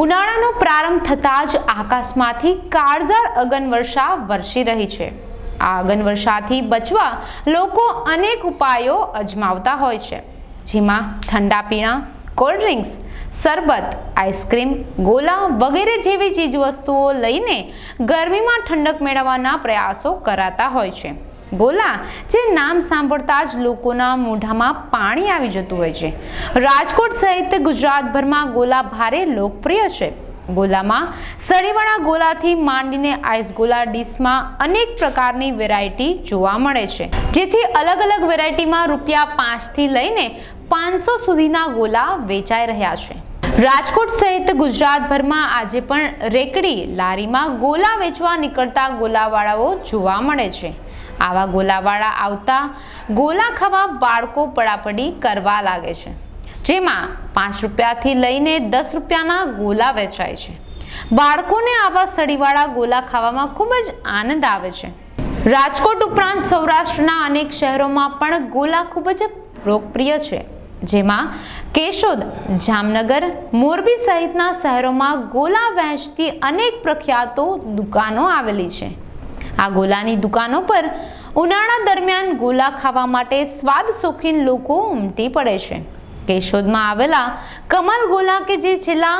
ઉનાળાનો પ્રારંભ થતાં જ આકાશમાંથી કાળઝાળ અગનવર્ષા વરસી રહી છે। આ અગનવર્ષાથી બચવા લોકો અનેક ઉપાયો અજમાવતા હોય છે, જેમાં ઠંડા પીણા, કોલ્ડ ડ્રિંક્સ, શરબત, આઈસ્ક્રીમ, ગોલા વગેરે જેવી ચીજવસ્તુઓ લઈને ગરમીમાં ઠંડક મેળવવાના પ્રયાસો કરાતા હોય છે। ગોલા જે નામ સાંભળતા જ લોકોના મોઢામાં પાણી આવી જતું હોય છે। રાજકોટ સહિત ગુજરાતભરમાં ગોલા ભારે લોકપ્રિય છે। ગોલામાં સળીવાળા ગોલાથી માંડીને આઈસ ગોલા ડીશમાં અનેક પ્રકારની વેરાયટી જોવા મળે છે, જેથી અલગ અલગ વેરાયટીમાં ₹5 થી લઈને 500 સુધીના ગોલા વેચાઈ રહ્યા છે। રાજકોટ સહિત ગુજરાતભરમાં આજે પણ રેકડી લારીમાં ગોલા વેચવા નીકળતા ગોલાવાળાઓ જોવા મળે છે। આવા ગોલાવાળા આવતા ગોલા ખાવા બાળકો પડાપડી કરવા લાગે છે, જેમાં ₹5 થી લઈને ₹10ના ગોલા વેચાય છે। બાળકોને આવા સળીવાળા ગોલા ખાવામાં ખૂબ જ આનંદ આવે છે। રાજકોટ ઉપરાંત સૌરાષ્ટ્રના અનેક શહેરોમાં પણ ગોલા ખૂબ જ લોકપ્રિય છે, જેમાં કેશોદ, જામનગર, મોરબી સહિતના શહેરોમાં ગોલા વહેંચતી અનેક પ્રખ્યાતો દુકાનો આવેલી છે। આ ગોલાની દુકાનો પર ઉનાળા દરમિયાન ગોલા ખાવા માટે સ્વાદ શોખીન લોકો ઉમટી પડે છે। કેશોદમાં આવેલા કમલ ગોલા કે જે છેલ્લા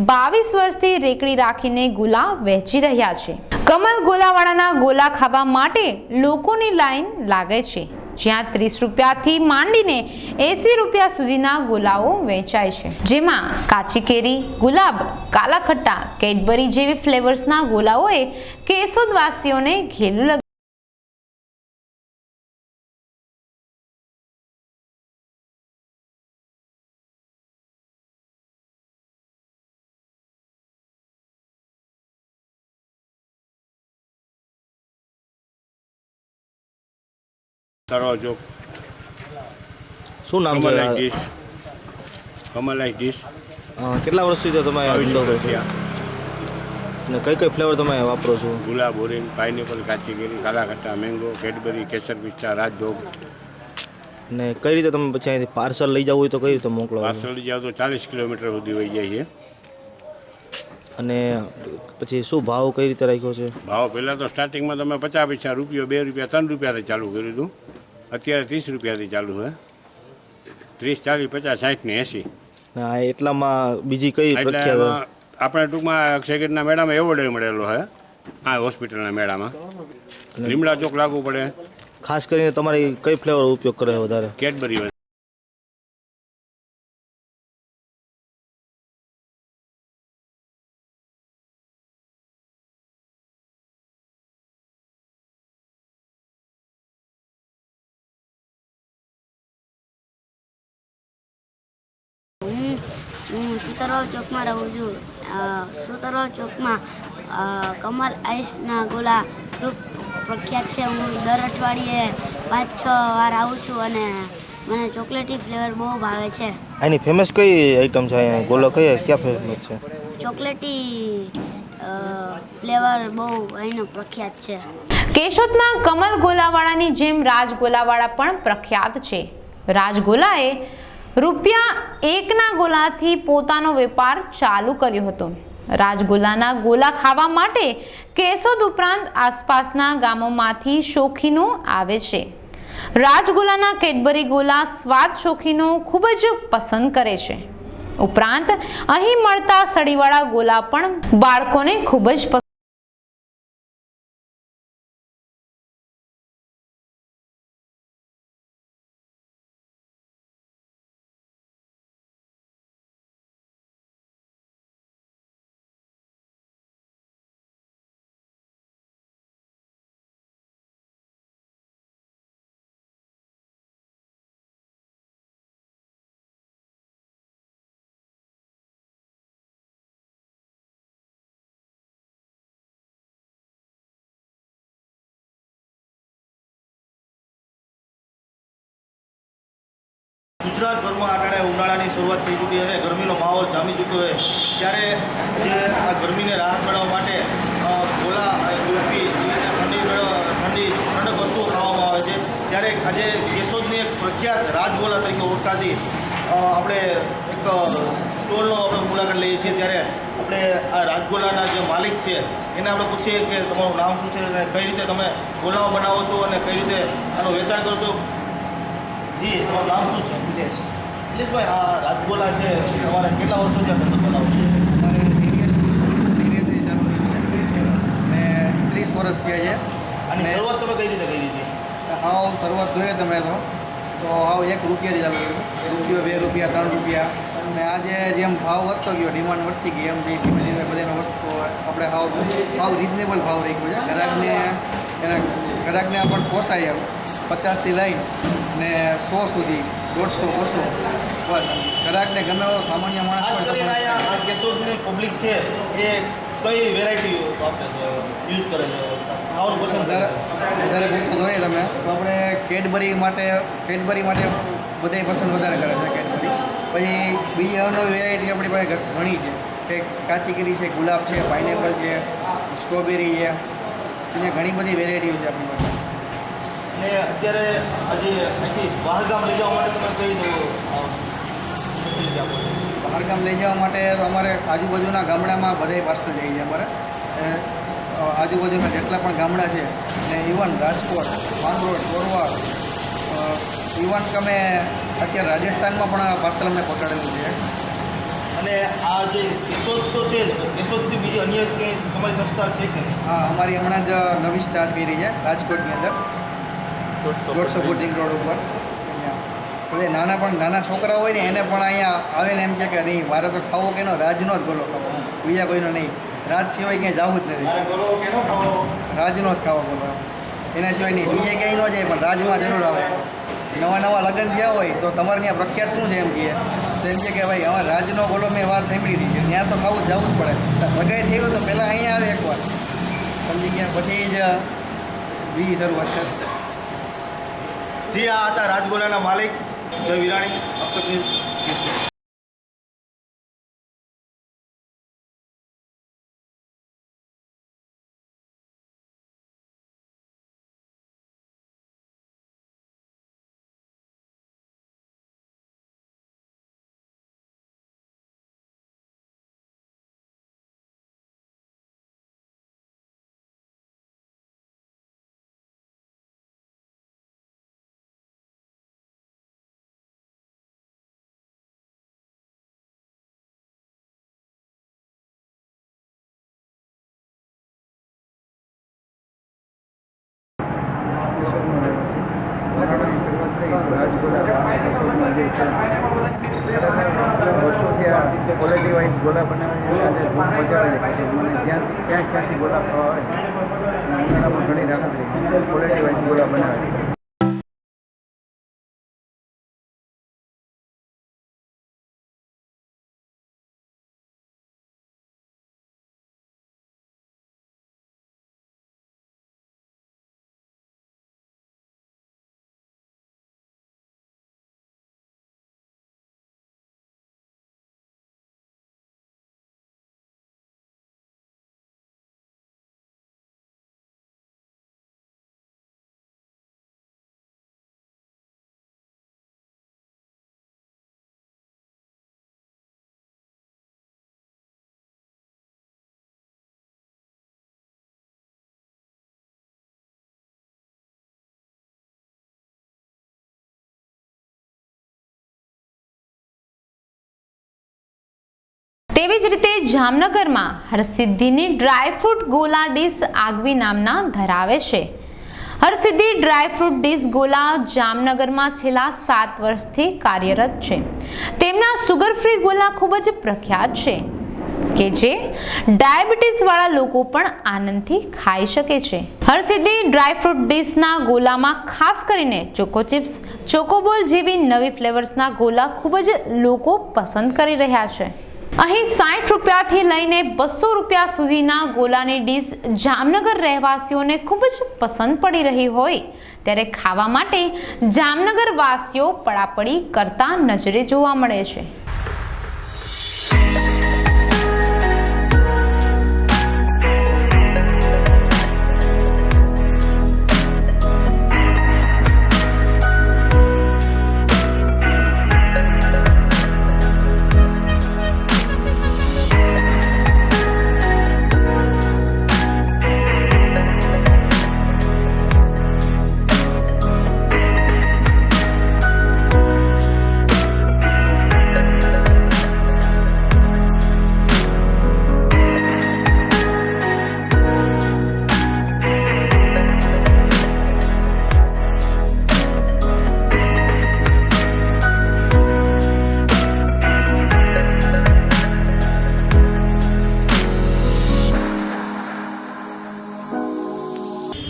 22 વર્ષથી રેકડી રાખીને ગોલા વહેંચી રહ્યા છે। કમલ ગોલાવાળાના ગોલા ખાવા માટે લોકોની લાઈન લાગે છે, જ્યાં ₹30 થી માંડીને ₹80 સુધીના ગોલાઓ વેચાય છે, જેમાં કાચી કેરી, ગુલાબ, કાલા ખટ્ટા, કેડબરી જેવી ફ્લેવર્સના ગોલાઓએ કેશોદવાસીઓને ઘેલું લગાવ્યું। તરવાજો શું નામ છે? કમલાઈ ડીશ। કેટલા વર્ષથી તો તમે ધંધો કરો છો અને કઈ કઈ ફ્લેવર તમે વાપરો છો? ગુલાબ, ઓરેન્જ, પાઇનેપલ, કાચી કેરી, કાલા ખટ્ટા, મેંગો, કેડબરી, કેસર પિસ્તા, રાજભોગ। ને કઈ રીતે તમે પછી અહીંથી પાર્સલ લઈ જવું હોય તો કઈ રીતે મોકલો? પાર્સલ લઈ જાવ તો 40 કિલોમીટર સુધી વહી જાય છે। અને પછી શું ભાવ કઈ રીતે રાખ્યો છે? ભાવ પહેલાં તો સ્ટાર્ટિંગમાં તમે 50 પૈસા, ₹2, ₹3થી ચાલુ કર્યું હતું। અત્યારે ₹30થી ચાલુ છે। 30, 40, 50, 60 ને 80। હા, એટલામાં બીજી કઈ પ્રખ્યાત? આપણે ટૂંકમાં અક્ષયગીરના મેળામાં એવોર્ડ મળેલો છે, આ હોસ્પિટલના મેળામાં। લીમડા ચોક લાગુ પડે। ખાસ કરીને તમારી કઈ ફ્લેવર ઉપયોગ કરે વધારે? કેડબરી। હું સુતરવા ચોકમાં રહું છું। સુતરવા ચોકમાં કમલ આઈસના ગોલા ખૂબ પ્રખ્યાત છે। હું દર અઠવાડિયે 5-6 વાર આવું છું અને મને ચોકલેટી ફ્લેવર બહુ ભાવે છે। આની ફેમસ કઈ આઈટમ છે? અહીંયા ગોલા ક્યાં ફેમસ છે? ચોકલેટી ફ્લેવર બહુ અહીંનો પ્રખ્યાત છે। કેશોદમાં કમલ ગોલાવાળાની જેમ રાજ ગોલાવાળા પણ પ્રખ્યાત છે। રાજ ગોલાએ ₹1ના ગોલાથી પોતાનો વેપાર ચાલુ કર્યો હતો। રાજગોલાના ગોલા ખાવા માટે કેશોદ ઉપરાંત આસપાસના ગામોમાંથી શોખીનો આવે છે। રાજગોલાના કેડબરી ગોલા સ્વાદ શોખીનો ખૂબ જ પસંદ કરે છે। ઉપરાંત અહીં મળતા સળીવાળા ગોલા પણ બાળકોને ખૂબ જ પસંદ ગુજરાતભરમાં આટાણે ઉનાળાની શરૂઆત થઈ ચૂકી છે, ગરમીનો માહોલ જામી ચૂક્યો છે, ત્યારે જે આ ગરમીને રાહત મેળવવા માટે ગોલા, કુલ્ફી, ઠંડક વસ્તુઓ ખાવામાં આવે છે। ત્યારે આજે કેશોદની એક પ્રખ્યાત રાજગોલા તરીકે ઓળખાતી આપણે એક સ્ટોલનો આપણે મુલાકાત લઈએ છીએ। ત્યારે આપણે આ રાજગોલાના જે માલિક છે એને આપણે પૂછીએ કે તમારું નામ શું છે અને કઈ રીતે તમે ગોલાઓ બનાવો છો અને કઈ રીતે આનું વેચાણ કરો છો. જી, તમારું નામ શું છે? નિલેશભાઈ, આ રાજગોલા છે તમારે કેટલા વર્ષોથી આ ધંધો બનાવો છો? અમારે 30 વર્ષ થયા છે. આની શરૂઆત તમે કઈ રીતે કરી હતી? હાવ શરૂઆત જોઈએ તમે તો હાવ 1 રૂપિયાથી ચાલુ કર્યું. 1 રૂપિયો, 2 રૂપિયા, 3 રૂપિયા, અને આજે જેમ ભાવ વધતો ગયો, ડિમાન્ડ વધતી ગઈ, એમ જે ધીમે ધીમે બધાનો વસ્તુ આપણે હાવ રિઝનેબલ ભાવ રાખ્યો છે. ગ્રાહકને પણ પોસાય એમ 50થી લઈને ને 100 સુધી, 150, 200 બસ ગ્રાહકને ગમે એવો સામાન્ય ખાસ માણસ કરીને અહીંયા આ કેશોદની પબ્લિક છે એ કઈ વેરાયટી આપણે યુઝ કરે છે, ખાવાનું પસંદ કરે છે? વધારે પૂરતું જોઈએ તમે તો આપણે કેડબરી માટે બધાય પસંદ વધારે કરે છે કેડબરી. પછી બીજી અવનવી વેરાયટી આપણી પાસે ઘણી છે કે કાચી કેરી છે, ગુલાબ છે, પાઇનેપલ છે, સ્ટ્રોબેરી છે, અહીંયા ઘણી બધી વેરાયટીઓ છે આપણી પાસે. અને અત્યારે હજી અહીંથી બહારગામ લઈ જવા માટે તમે કઈ ફેસિલિટી આપો છો? બહારગામ લઈ જવા માટે તો અમારે આજુબાજુના ગામડામાં બધાય પાર્સલ જાય છે અમારે. આજુબાજુના જેટલા પણ ગામડા છે ને ઇવન રાજકોટ, માંગરોળ, ચોરવાડ, ઇવન કે અમે અત્યારે રાજસ્થાનમાં પણ પાર્સલ અમને પહોંચાડેલું છે. અને આ જે કેશોદ તો છે જ, કેશોદથી બીજી અન્ય કંઈ તમારી સંસ્થા છે કે નહીં? હા, અમારી હમણાં જ નવી સ્ટાર્ટ કરી છે રાજકોટની અંદર, 150 ફૂટ રિંગ રોડ ઉપર. અહીંયા બધા નાના છોકરા હોય ને એને પણ અહીંયા આવે ને એમ કહે કે નહીં, મારે તો ખાવો કે એનો રાજનો જ ગોલો ખાવો, બીજા કોઈનો નહીં. રાજ સિવાય ક્યાંય જવું જ નથી, રાજનો જ ખાવો ગોલો, એના સિવાય નહીં. બીજે ક્યાંય ન જાય પણ રાજમાં જરૂર આવે. નવા લગ્ન થયા હોય તો તમારે ત્યાં પ્રખ્યાત શું છે એમ કહે તો એમ છે કે ભાઈ અમારે રાજનો ગોલો મેં વાત સાંભળી હતી, ત્યાં તો ખાવું જવું જ પડે. સગાઈ થઈ હોય તો પહેલાં અહીંયા આવે એકવાર, સમજી ગયા, પછી જ બીજી શરૂઆત કરે. જી, આ હતા રાજગોલાના માલિક જય વિરાણી, અબ તક ન્યૂઝ, કેશોદ. ક્વોલિટી વાઇઝ ગોલા બનાવે છે અને ધૂમ પહોંચાડે છે. મને ક્યાંથી ગોલા ખાવા આવે ઉનાળામાં ઘણી રાહત રહી છે. ક્વોલિટી વાઇઝ ગોલા બનાવે છે. તેવી જ રીતે જામનગરમાં હરસિદ્ધિની ડ્રાયફ્રૂટ ગોલા ડીશ આગવી નામના ધરાવે છે. હરસિદ્ધિ ડ્રાયફ્રૂટ ડીશ ગોલા જામનગરમાં છેલ્લા 7 વર્ષથી કાર્યરત છે. તેમના સુગર ફ્રી ગોલા ખૂબ જ પ્રખ્યાત છે કે જે ડાયાબિટીસ વાળા લોકો પણ આનંદથી ખાઈ શકે છે. હરસિદ્ધિ ડ્રાયફ્રૂટ ડીશના ગોલામાં ખાસ કરીને ચોકો ચિપ્સ, ચોકોબોલ જેવી નવી ફ્લેવર્સના ગોલા ખૂબ જ લોકો પસંદ કરી રહ્યા છે. અહીં 60 રૂપિયાથી લઈને 200 રૂપિયા સુધીના ગોલાની ડીશ જામનગર રહેવાસીઓને ખૂબ જ પસંદ પડી રહી હોય ત્યારે ખાવા માટે જામનગર વાસીઓ પડાપડી કરતા નજરે જોવા મળે છે.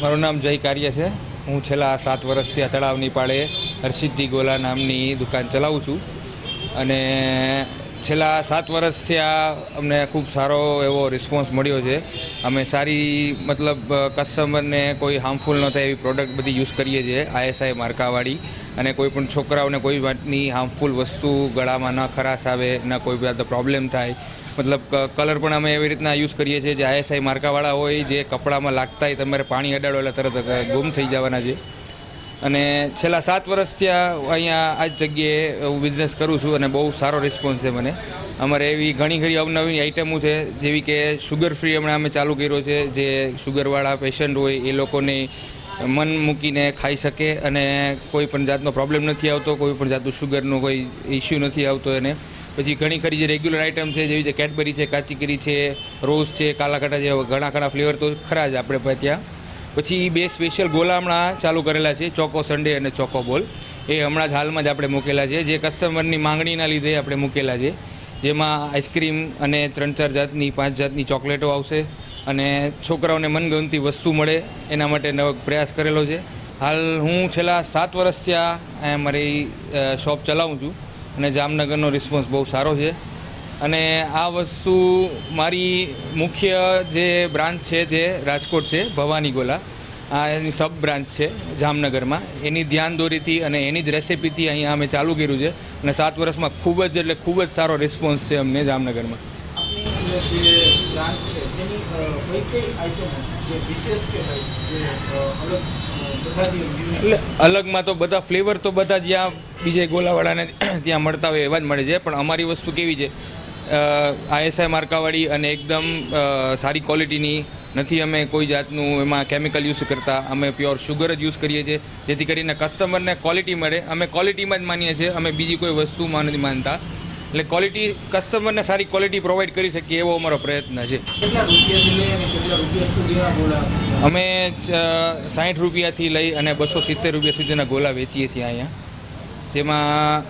મારું નામ જય કાર્ય છે. હું છેલ્લા 7 વર્ષથી આ તળાવની પાળે હરસિદ્ધિ ગોલા નામની દુકાન ચલાવું છું અને છેલ્લા 7 વર્ષથી આ અમને ખૂબ સારો એવો રિસ્પોન્સ મળ્યો છે. અમે સારી મતલબ કસ્ટમરને કોઈ હાર્મફુલ ન થાય એવી પ્રોડક્ટ બધી યુઝ કરીએ છીએ, ISI માર્કાવાળી, અને કોઈ પણ છોકરાઓને કોઈ વાતની હાર્મફુલ વસ્તુ ગળામાં ન ખરાશ આવે, ન કોઈ જાતનો પ્રોબ્લેમ થાય. મતલબ કલર પણ અમે એવી રીતના યુઝ કરીએ છીએ જે ISI માર્કાવાળા હોય, જે કપડામાં લાગતા તમારે પાણી અડાડો એટલે તરત ગુમ થઈ જવાના છે. અને છેલ્લા 7 વર્ષથી અહીંયા આ જ જગ્યાએ હું બિઝનેસ કરું છું અને બહુ સારો રિસ્પોન્સ છે મને. અમારે એવી ઘણી અવનવી આઇટમો છે, જેવી કે શુગર ફ્રી હમણાં અમે ચાલુ કર્યો છે, જે શુગરવાળા પેશન્ટ હોય એ લોકોને મન મૂકીને ખાઈ શકે અને કોઈ પણ જાતનો પ્રોબ્લેમ નથી આવતો, કોઈ પણ જાતનું શુગરનો કોઈ ઇસ્યુ નથી આવતો એને. પછી ઘણી ખરી જે રેગ્યુલર આઇટમ છે, જેવી જે કેડબરી છે, કાચી કેરી છે, રોઝ છે, કાલાકાટા છે, ઘણા ફ્લેવર તો ખરા જ આપણે પાસે ત્યાં. પછી 2 સ્પેશિયલ ગોલા હમણાં ચાલુ કરેલા છે, ચોકો સન્ડે અને ચોકો બોલ. એ હમણાં જ હાલમાં જ આપણે મૂકેલા છે, જે કસ્ટમરની માંગણીના લીધે આપણે મૂકેલા છે. જેમાં આઈસ્ક્રીમ અને 3-4 જાતની 5 જાતની ચોકલેટો આવશે અને છોકરાઓને મનગમતી વસ્તુ મળે એના માટે નવો પ્રયાસ કરેલો છે. હાલ હું છેલ્લા 7 વર્ષથી આ મારી શોપ ચલાવું છું અને જામનગરનો રિસ્પોન્સ બહુ સારો છે. અને આ વસ્તુ મારી મુખ્ય જે બ્રાન્ચ છે તે રાજકોટ છે, ભવાની ગોલા. આ એની સબ બ્રાન્ચ છે જામનગરમાં. એની ધ્યાન દોરીથી અને એની જ રેસિપીથી અહીંયા અમે ચાલુ કર્યું છે અને 7 વર્ષમાં ખૂબ જ સારો રિસ્પોન્સ છે અમને જામનગરમાં. એટલે અલગમાં તો બધા ફ્લેવર તો બધા જ્યાં બીજે ગોલાવાળાને ત્યાં મળતા હોય એવા જ મળે છે, પણ અમારી વસ્તુ કેવી છે, ISI માર્કાવાળી અને એકદમ સારી ક્વોલિટીની નથી. અમે કોઈ જાતનું એમાં કેમિકલ યુઝ કરતા, અમે પ્યોર શુગર જ યુઝ કરીએ છીએ, જેથી કરીને કસ્ટમરને ક્વોલિટી મળે. અમે ક્વોલિટીમાં જ માનીએ છીએ, અમે બીજી કોઈ વસ્તુમાં નથી માનતા. એટલે ક્વોલિટી કસ્ટમરને સારી ક્વોલિટી પ્રોવાઈડ કરી શકીએ એવો અમારો પ્રયત્ન છે. અમે 60 રૂપિયાથી લઈ અને 270 રૂપિયા સુધીના ગોલા વેચીએ છીએ અહીંયા, જેમાં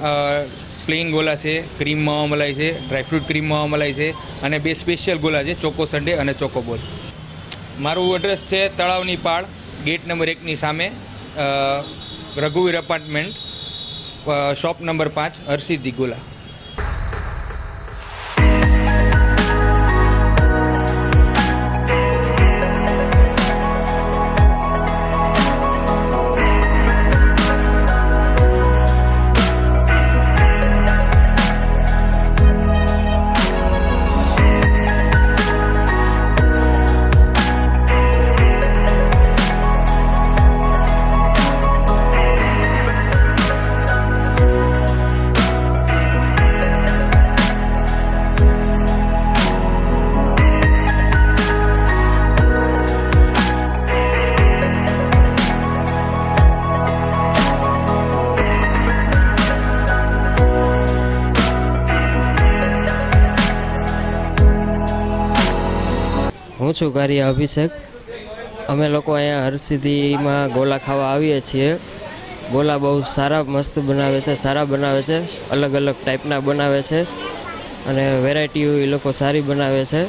પ્લેન ગોલા છે, ક્રીમ માવા મલાઈ છે, ડ્રાયફ્રૂટ ક્રીમ માવા મલાઈ છે અને 2 સ્પેશિયલ ગોલા છે, ચોકો સન્ડે અને ચોકો બોલ. મારું એડ્રેસ છે તળાવની પાળ, ગેટ નંબર 1ની સામે, રઘુવીર એપાર્ટમેન્ટ, શોપ નંબર 5, હરસિદ્ધિ ગોલા. હું છું કાર્ય અભિષેક. અમે લોકો અહીંયા હરસિદ્ધિમાં ગોલા ખાવા આવીએ છીએ. ગોલા બહુ સારા મસ્ત બનાવે છે, સારા બનાવે છે, અલગ અલગ ટાઈપના બનાવે છે અને વેરાયટીઓ એ લોકો સારી બનાવે છે.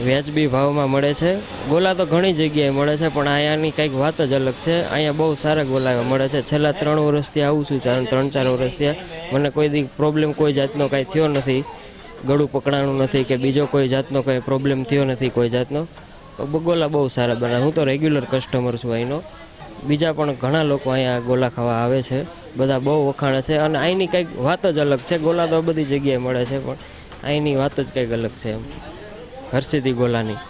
વ્યાજબી ભાવમાં મળે છે. ગોલા તો ઘણી જગ્યાએ મળે છે, પણ અહીંયાની કંઈક વાત જ અલગ છે. અહીંયા બહુ સારા ગોલા મળે છે. છેલ્લા 3 વર્ષથી આવું છું, 3-4 વર્ષથી મને કોઈ દી પ્રોબ્લેમ કોઈ જાતનો કાંઈ થયો નથી, ગળું પકડાણું નથી કે બીજો કોઈ જાતનો કંઈ પ્રોબ્લેમ થયો નથી કોઈ જાતનો. ગોલા બહુ સારા બનાવે. હું તો રેગ્યુલર કસ્ટમર છું અહીંનો. બીજા પણ ઘણા લોકો અહીંયા ગોલા ખાવા આવે છે, બધા બહુ વખાણે છે અને અહીંની કંઈક વાત જ અલગ છે. ગોલા તો બધી જગ્યાએ મળે છે, પણ અહીંની વાત જ કંઈક અલગ છે એમ, હરસિદ્ધિ ગોલાની.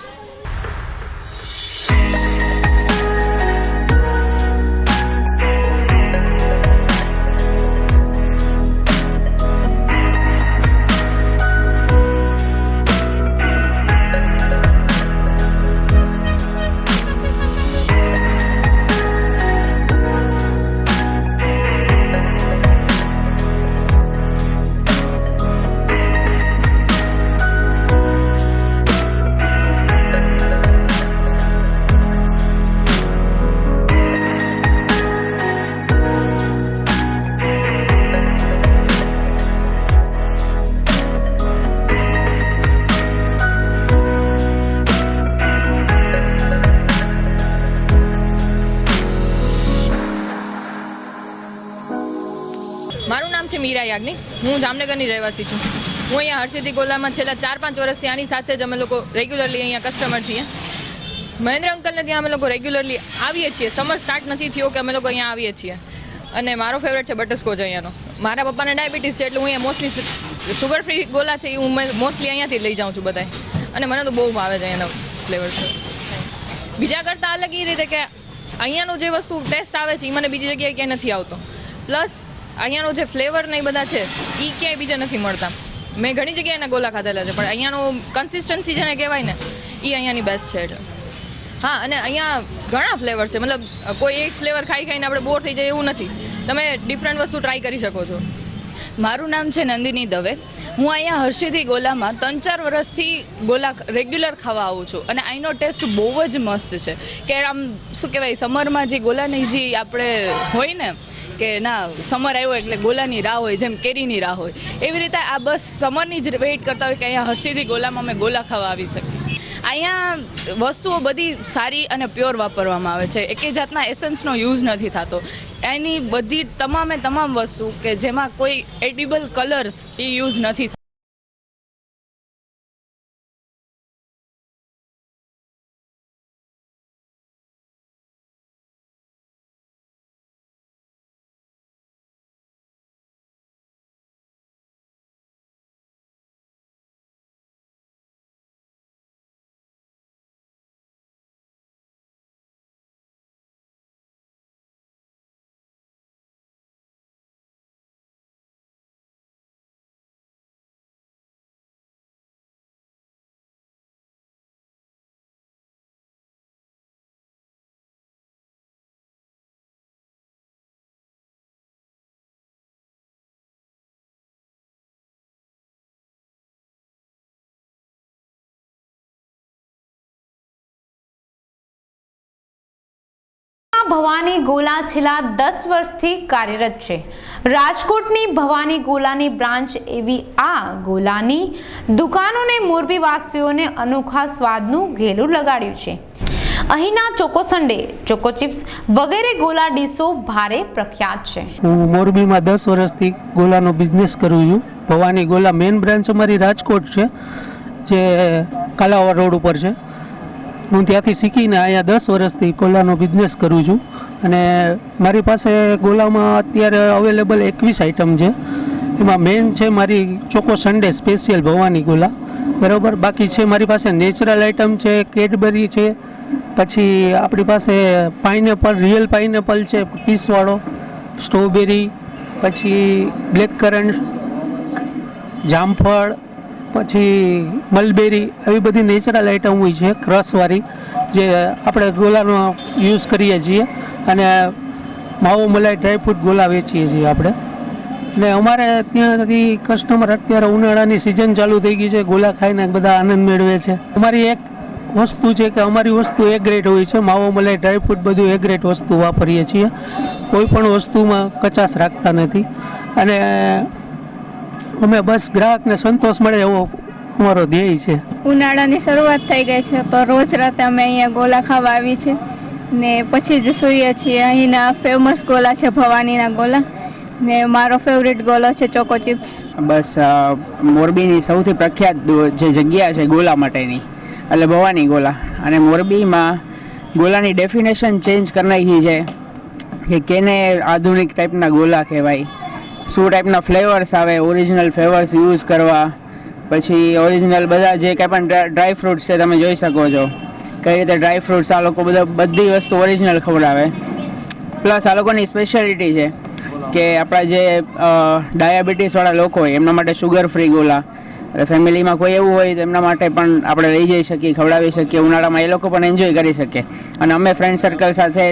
મીરા યાજ્ઞિક. હું જામનગરની રહેવાસી છું. હું અહીંયા હરસિદ્ધિ ગોલામાં છેલ્લા 4-5 વર્ષથી આની સાથે જ અમે લોકો રેગ્યુલરલી અહીંયા કસ્ટમર છીએ. મહેન્દ્ર અંકલને ત્યાં અમે લોકો રેગ્યુલરલી આવીએ છીએ. સમર સ્ટાર્ટ નથી થયો કે અમે લોકો અહીંયા આવીએ છીએ. અને મારો ફેવરેટ છે બટરસ્કોચ અહીંયાનો. મારા પપ્પાને ડાયાબિટીસ છે એટલે હું અહીંયા મોસ્ટલી સુગર ફ્રી ગોલા છે એ હું મોસ્ટલી અહીંયાથી લઈ જાઉં છું બધાય. અને મને તો બહુ ભાવે છે અહીંયાનો ફ્લેવર છે. બીજા કરતાં અલગ એ રીતે કે અહીંયાનું જે વસ્તુ ટેસ્ટ આવે છે એ મને બીજી જગ્યાએ ક્યાંય નથી આવતો. પ્લસ અહીંયાનો જે ફ્લેવર ને એ બધા છે એ ક્યાંય બીજા નથી મળતા. મેં ઘણી જગ્યાએ એના ગોલા ખાધેલા છે પણ અહીંયાનું કન્સિસ્ટન્સી જેને કહેવાય ને એ અહીંયાની બેસ્ટ છે. એટલે હા, અને અહીંયા ઘણા ફ્લેવર છે. મતલબ કોઈ એક ફ્લેવર ખાઈને આપણે બોર થઈ જાય એવું નથી. તમે ડિફરન્ટ વસ્તુ ટ્રાય કરી શકો છો. મારું નામ છે નંદિની દવે. હું અહીંયા હર્ષિદ્ધિ ગોલામાં 3-4 વર્ષથી ગોલા રેગ્યુલર ખાવા આવું છું અને અહીંનો ટેસ્ટ બહુ જ મસ્ત છે. કે આમ શું કહેવાય, સમરમાં જે ગોલાની જે આપણે હોય ને કે ના સમર આવ્યો એટલે ગોલાની રાહ હોય, જેમ કેરીની રાહ હોય, એવી રીતે આ બસ સમરની જ વેઇટ કરતા હોય કે અહીંયા હર્ષિદ્ધિ ગોલામાં અમે ગોલા ખાવા આવી શકીએ. અહીંયા વસ્તુઓ બધી સારી અને પ્યોર વાપરવામાં આવે છે. એકે જાતના એસન્સનો યુઝ નથી થતો. એની બધી તમામ વસ્તુ કે જેમાં કોઈ એડિબલ કલર્સ એ યુઝ નથી થતા. ભવાની ગોલા છેલ્લા 10 વર્ષથી કાર્યરત છે. રાજકોટની ભવાની ગોલાની બ્રાન્ચ એવી આ ગોલાની દુકાનોને મોરબી વાસીઓને અનોખા સ્વાદનું ઘેલું લગાડ્યું છે. અહીંના ચોકો સન્ડે, ચોકો ચિપ્સ વગેરે ગોલા ડીશો ભારે પ્રખ્યાત છે. હું મોરબીમાં 10 વર્ષથી ગોલાનો બિઝનેસ કરું છું. ભવાની ગોલા મેઇન બ્રાન્ચ અમારી રાજકોટ છે, જે કાલાવાડ રોડ ઉપર છે. હું ત્યાંથી શીખીને અહીંયા 10 વર્ષથી ગોલાનો બિઝનેસ કરું છું. અને મારી પાસે ગોલામાં અત્યારે અવેલેબલ 21 આઇટમ છે. એમાં મેઇન છે મારી ચોકો સન્ડે સ્પેશિયલ ભવાની ગોલા, બરાબર. બાકી છે મારી પાસે નેચરલ આઇટમ છે, કેડબરી છે, પછી આપણી પાસે પાઇનેપલ, રિયલ પાઇનેપલ છે પીસવાળો, સ્ટ્રોબેરી, પછી બ્લેક કરન્ટ, જામફળ, પછી મલબેરી, આવી બધી નેચરલ આઇટમ હોય છે ક્રશવાળી, જે આપણે ગોલાનો યુઝ કરીએ છીએ. અને માવો મલાઈ ડ્રાયફ્રૂટ ગોલા વેચીએ છીએ આપણે. ને અમારે ત્યાંથી કસ્ટમર અત્યારે ઉનાળાની સિઝન ચાલુ થઈ ગઈ છે, ગોલા ખાઈને બધા આનંદ મેળવે છે. અમારી એક વસ્તુ છે કે અમારી વસ્તુ એ ગ્રેડ હોય છે. માવો મલાઈ ડ્રાયફ્રૂટ બધું એ ગ્રેડ વસ્તુ વાપરીએ છીએ. કોઈ પણ વસ્તુમાં કચાશ રાખતા નથી. અને અમે બસ ગ્રાહકને સંતોષ મળે એવો અમારો ધ્યેય છે. ઉનાળાની શરૂઆત થઈ ગઈ છે તો રોજ રાતે અમે અહીંયા ગોલા ખાવા આવી છે ને પછી જ સૂઈએ છીએ. અહીંના ફેમસ ગોલા છે ભવાનીના ગોલા, ને મારો ફેવરિટ ગોલો છે ચોકો ચિપ્સ. બસ મોરબીની સૌથી પ્રખ્યાત જે જગ્યા છે ગોલા માટેની એટલે ભવાની ગોલા. અને મોરબીમાં ગોલાની ડેફિનેશન ચેન્જ કરી નાખી છે કે કેને આધુનિક ટાઈપના ગોલા કહેવાય, શું ટાઈપના ફ્લેવર્સ આવે, ઓરિજિનલ ફ્લેવર્સ યુઝ કરવા, પછી ઓરિજિનલ બધા જે કંઈ પણ ડ્રાય ફ્રૂટ્સ છે તમે જોઈ શકો છો કઈ રીતે ડ્રાય ફ્રૂટ્સ આ લોકો બધી વસ્તુ ઓરિજિનલ ખવડાવે. પ્લસ આ લોકોની સ્પેશિયાલિટી છે કે આપણા જે ડાયાબિટીસવાળા લોકો હોય એમના માટે શુગર ફ્રી ગોલા, એટલે ફેમિલીમાં કોઈ એવું હોય તો એમના માટે પણ આપણે લઈ જઈ શકીએ, ખવડાવી શકીએ. ઉનાળામાં એ લોકો પણ એન્જોય કરી શકે. અને અમે ફ્રેન્ડ સર્કલ સાથે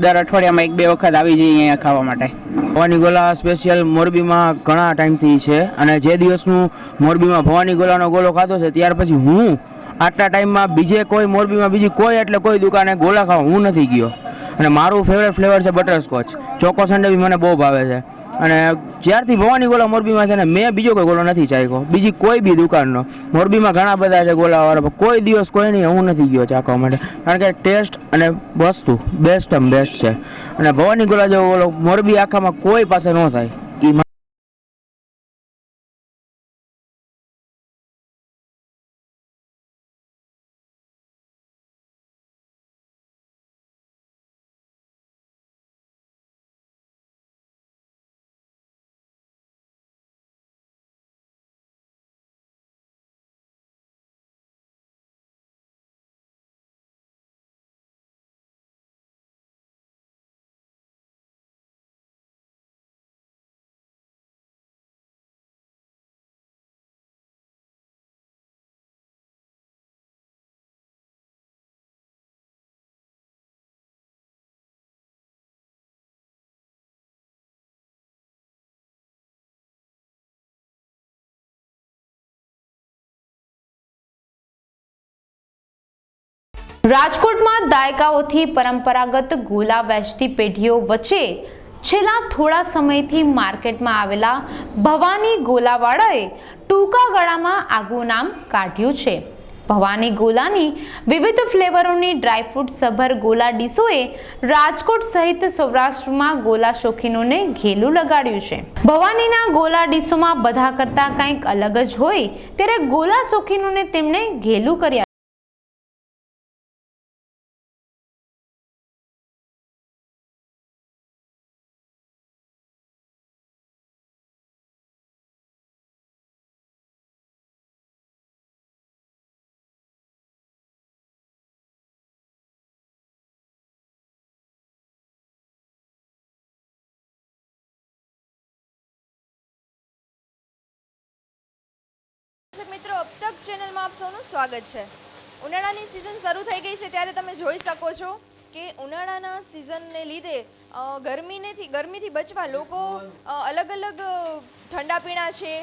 દર અઠવાડિયામાં 1-2 વખત આવી જઈએ અહીંયા ખાવા માટે. ભવાની ગોલા સ્પેશિયલ મોરબીમાં ઘણા ટાઈમથી છે. અને જે દિવસનું મોરબીમાં ભવાની ગોલાનો ગોલો ખાધો છે ત્યાર પછી હું આટલા ટાઈમમાં બીજે કોઈ મોરબીમાં બીજી કોઈ એટલે કોઈ દુકાને ગોલા ખાવા હું નથી ગયો. અને મારું ફેવરેટ ફ્લેવર છે બટરસ્કોચ. ચોકો સન્ડે બી મને બહુ ભાવે છે. અને જ્યારથી ભવાની ગોલા મોરબીમાં છે ને મેં બીજો કોઈ ગોલો નથી ચાખ્યો બીજી કોઈ બી દુકાનનો. મોરબીમાં ઘણા બધા છે ગોલાવાળા, કોઈ દિવસ કોઈ નહીં હું નથી ગયો ચાખવા માટે, કારણ કે ટેસ્ટ અને વસ્તુ બેસ્ટ છે. અને ભવાની ગોલા જેવો ગોલો મોરબી આખામાં કોઈ પાસે ન થાય. રાજકોટમાં દાયકાઓથી પરંપરાગત ગોલા વેચતી પેઢીઓ વચ્ચે છેલ્લા થોડા સમયથી માર્કેટમાં આવેલા ભવાની ગોલાવાળાએ ટૂંકા ગાળામાં આગવું નામ કાઢ્યું છે. ભવાની ગોલાની વિવિધ ફ્લેવરોની ડ્રાયફ્રૂટ સભર ગોલા ડીશોએ રાજકોટ સહિત સૌરાષ્ટ્રમાં ગોલા શોખીનોને ઘેલું લગાડ્યું છે. ભવાનીના ગોલા ડીશોમાં બધા કરતાં કંઈક અલગ જ હોય ત્યારે ગોલા શોખીનોને તેમણે ઘેલું કર્યા. દર્શક મિત્રો, અબ તક ચેનલમાં આપ સૌનું સ્વાગત છે. ઉનાળાની સિઝન શરૂ થઈ ગઈ છે ત્યારે તમે જોઈ શકો છો કે ઉનાળાના સિઝનને લીધે ગરમીથી બચવા લોકો અલગ અલગ ઠંડા પીણા છે,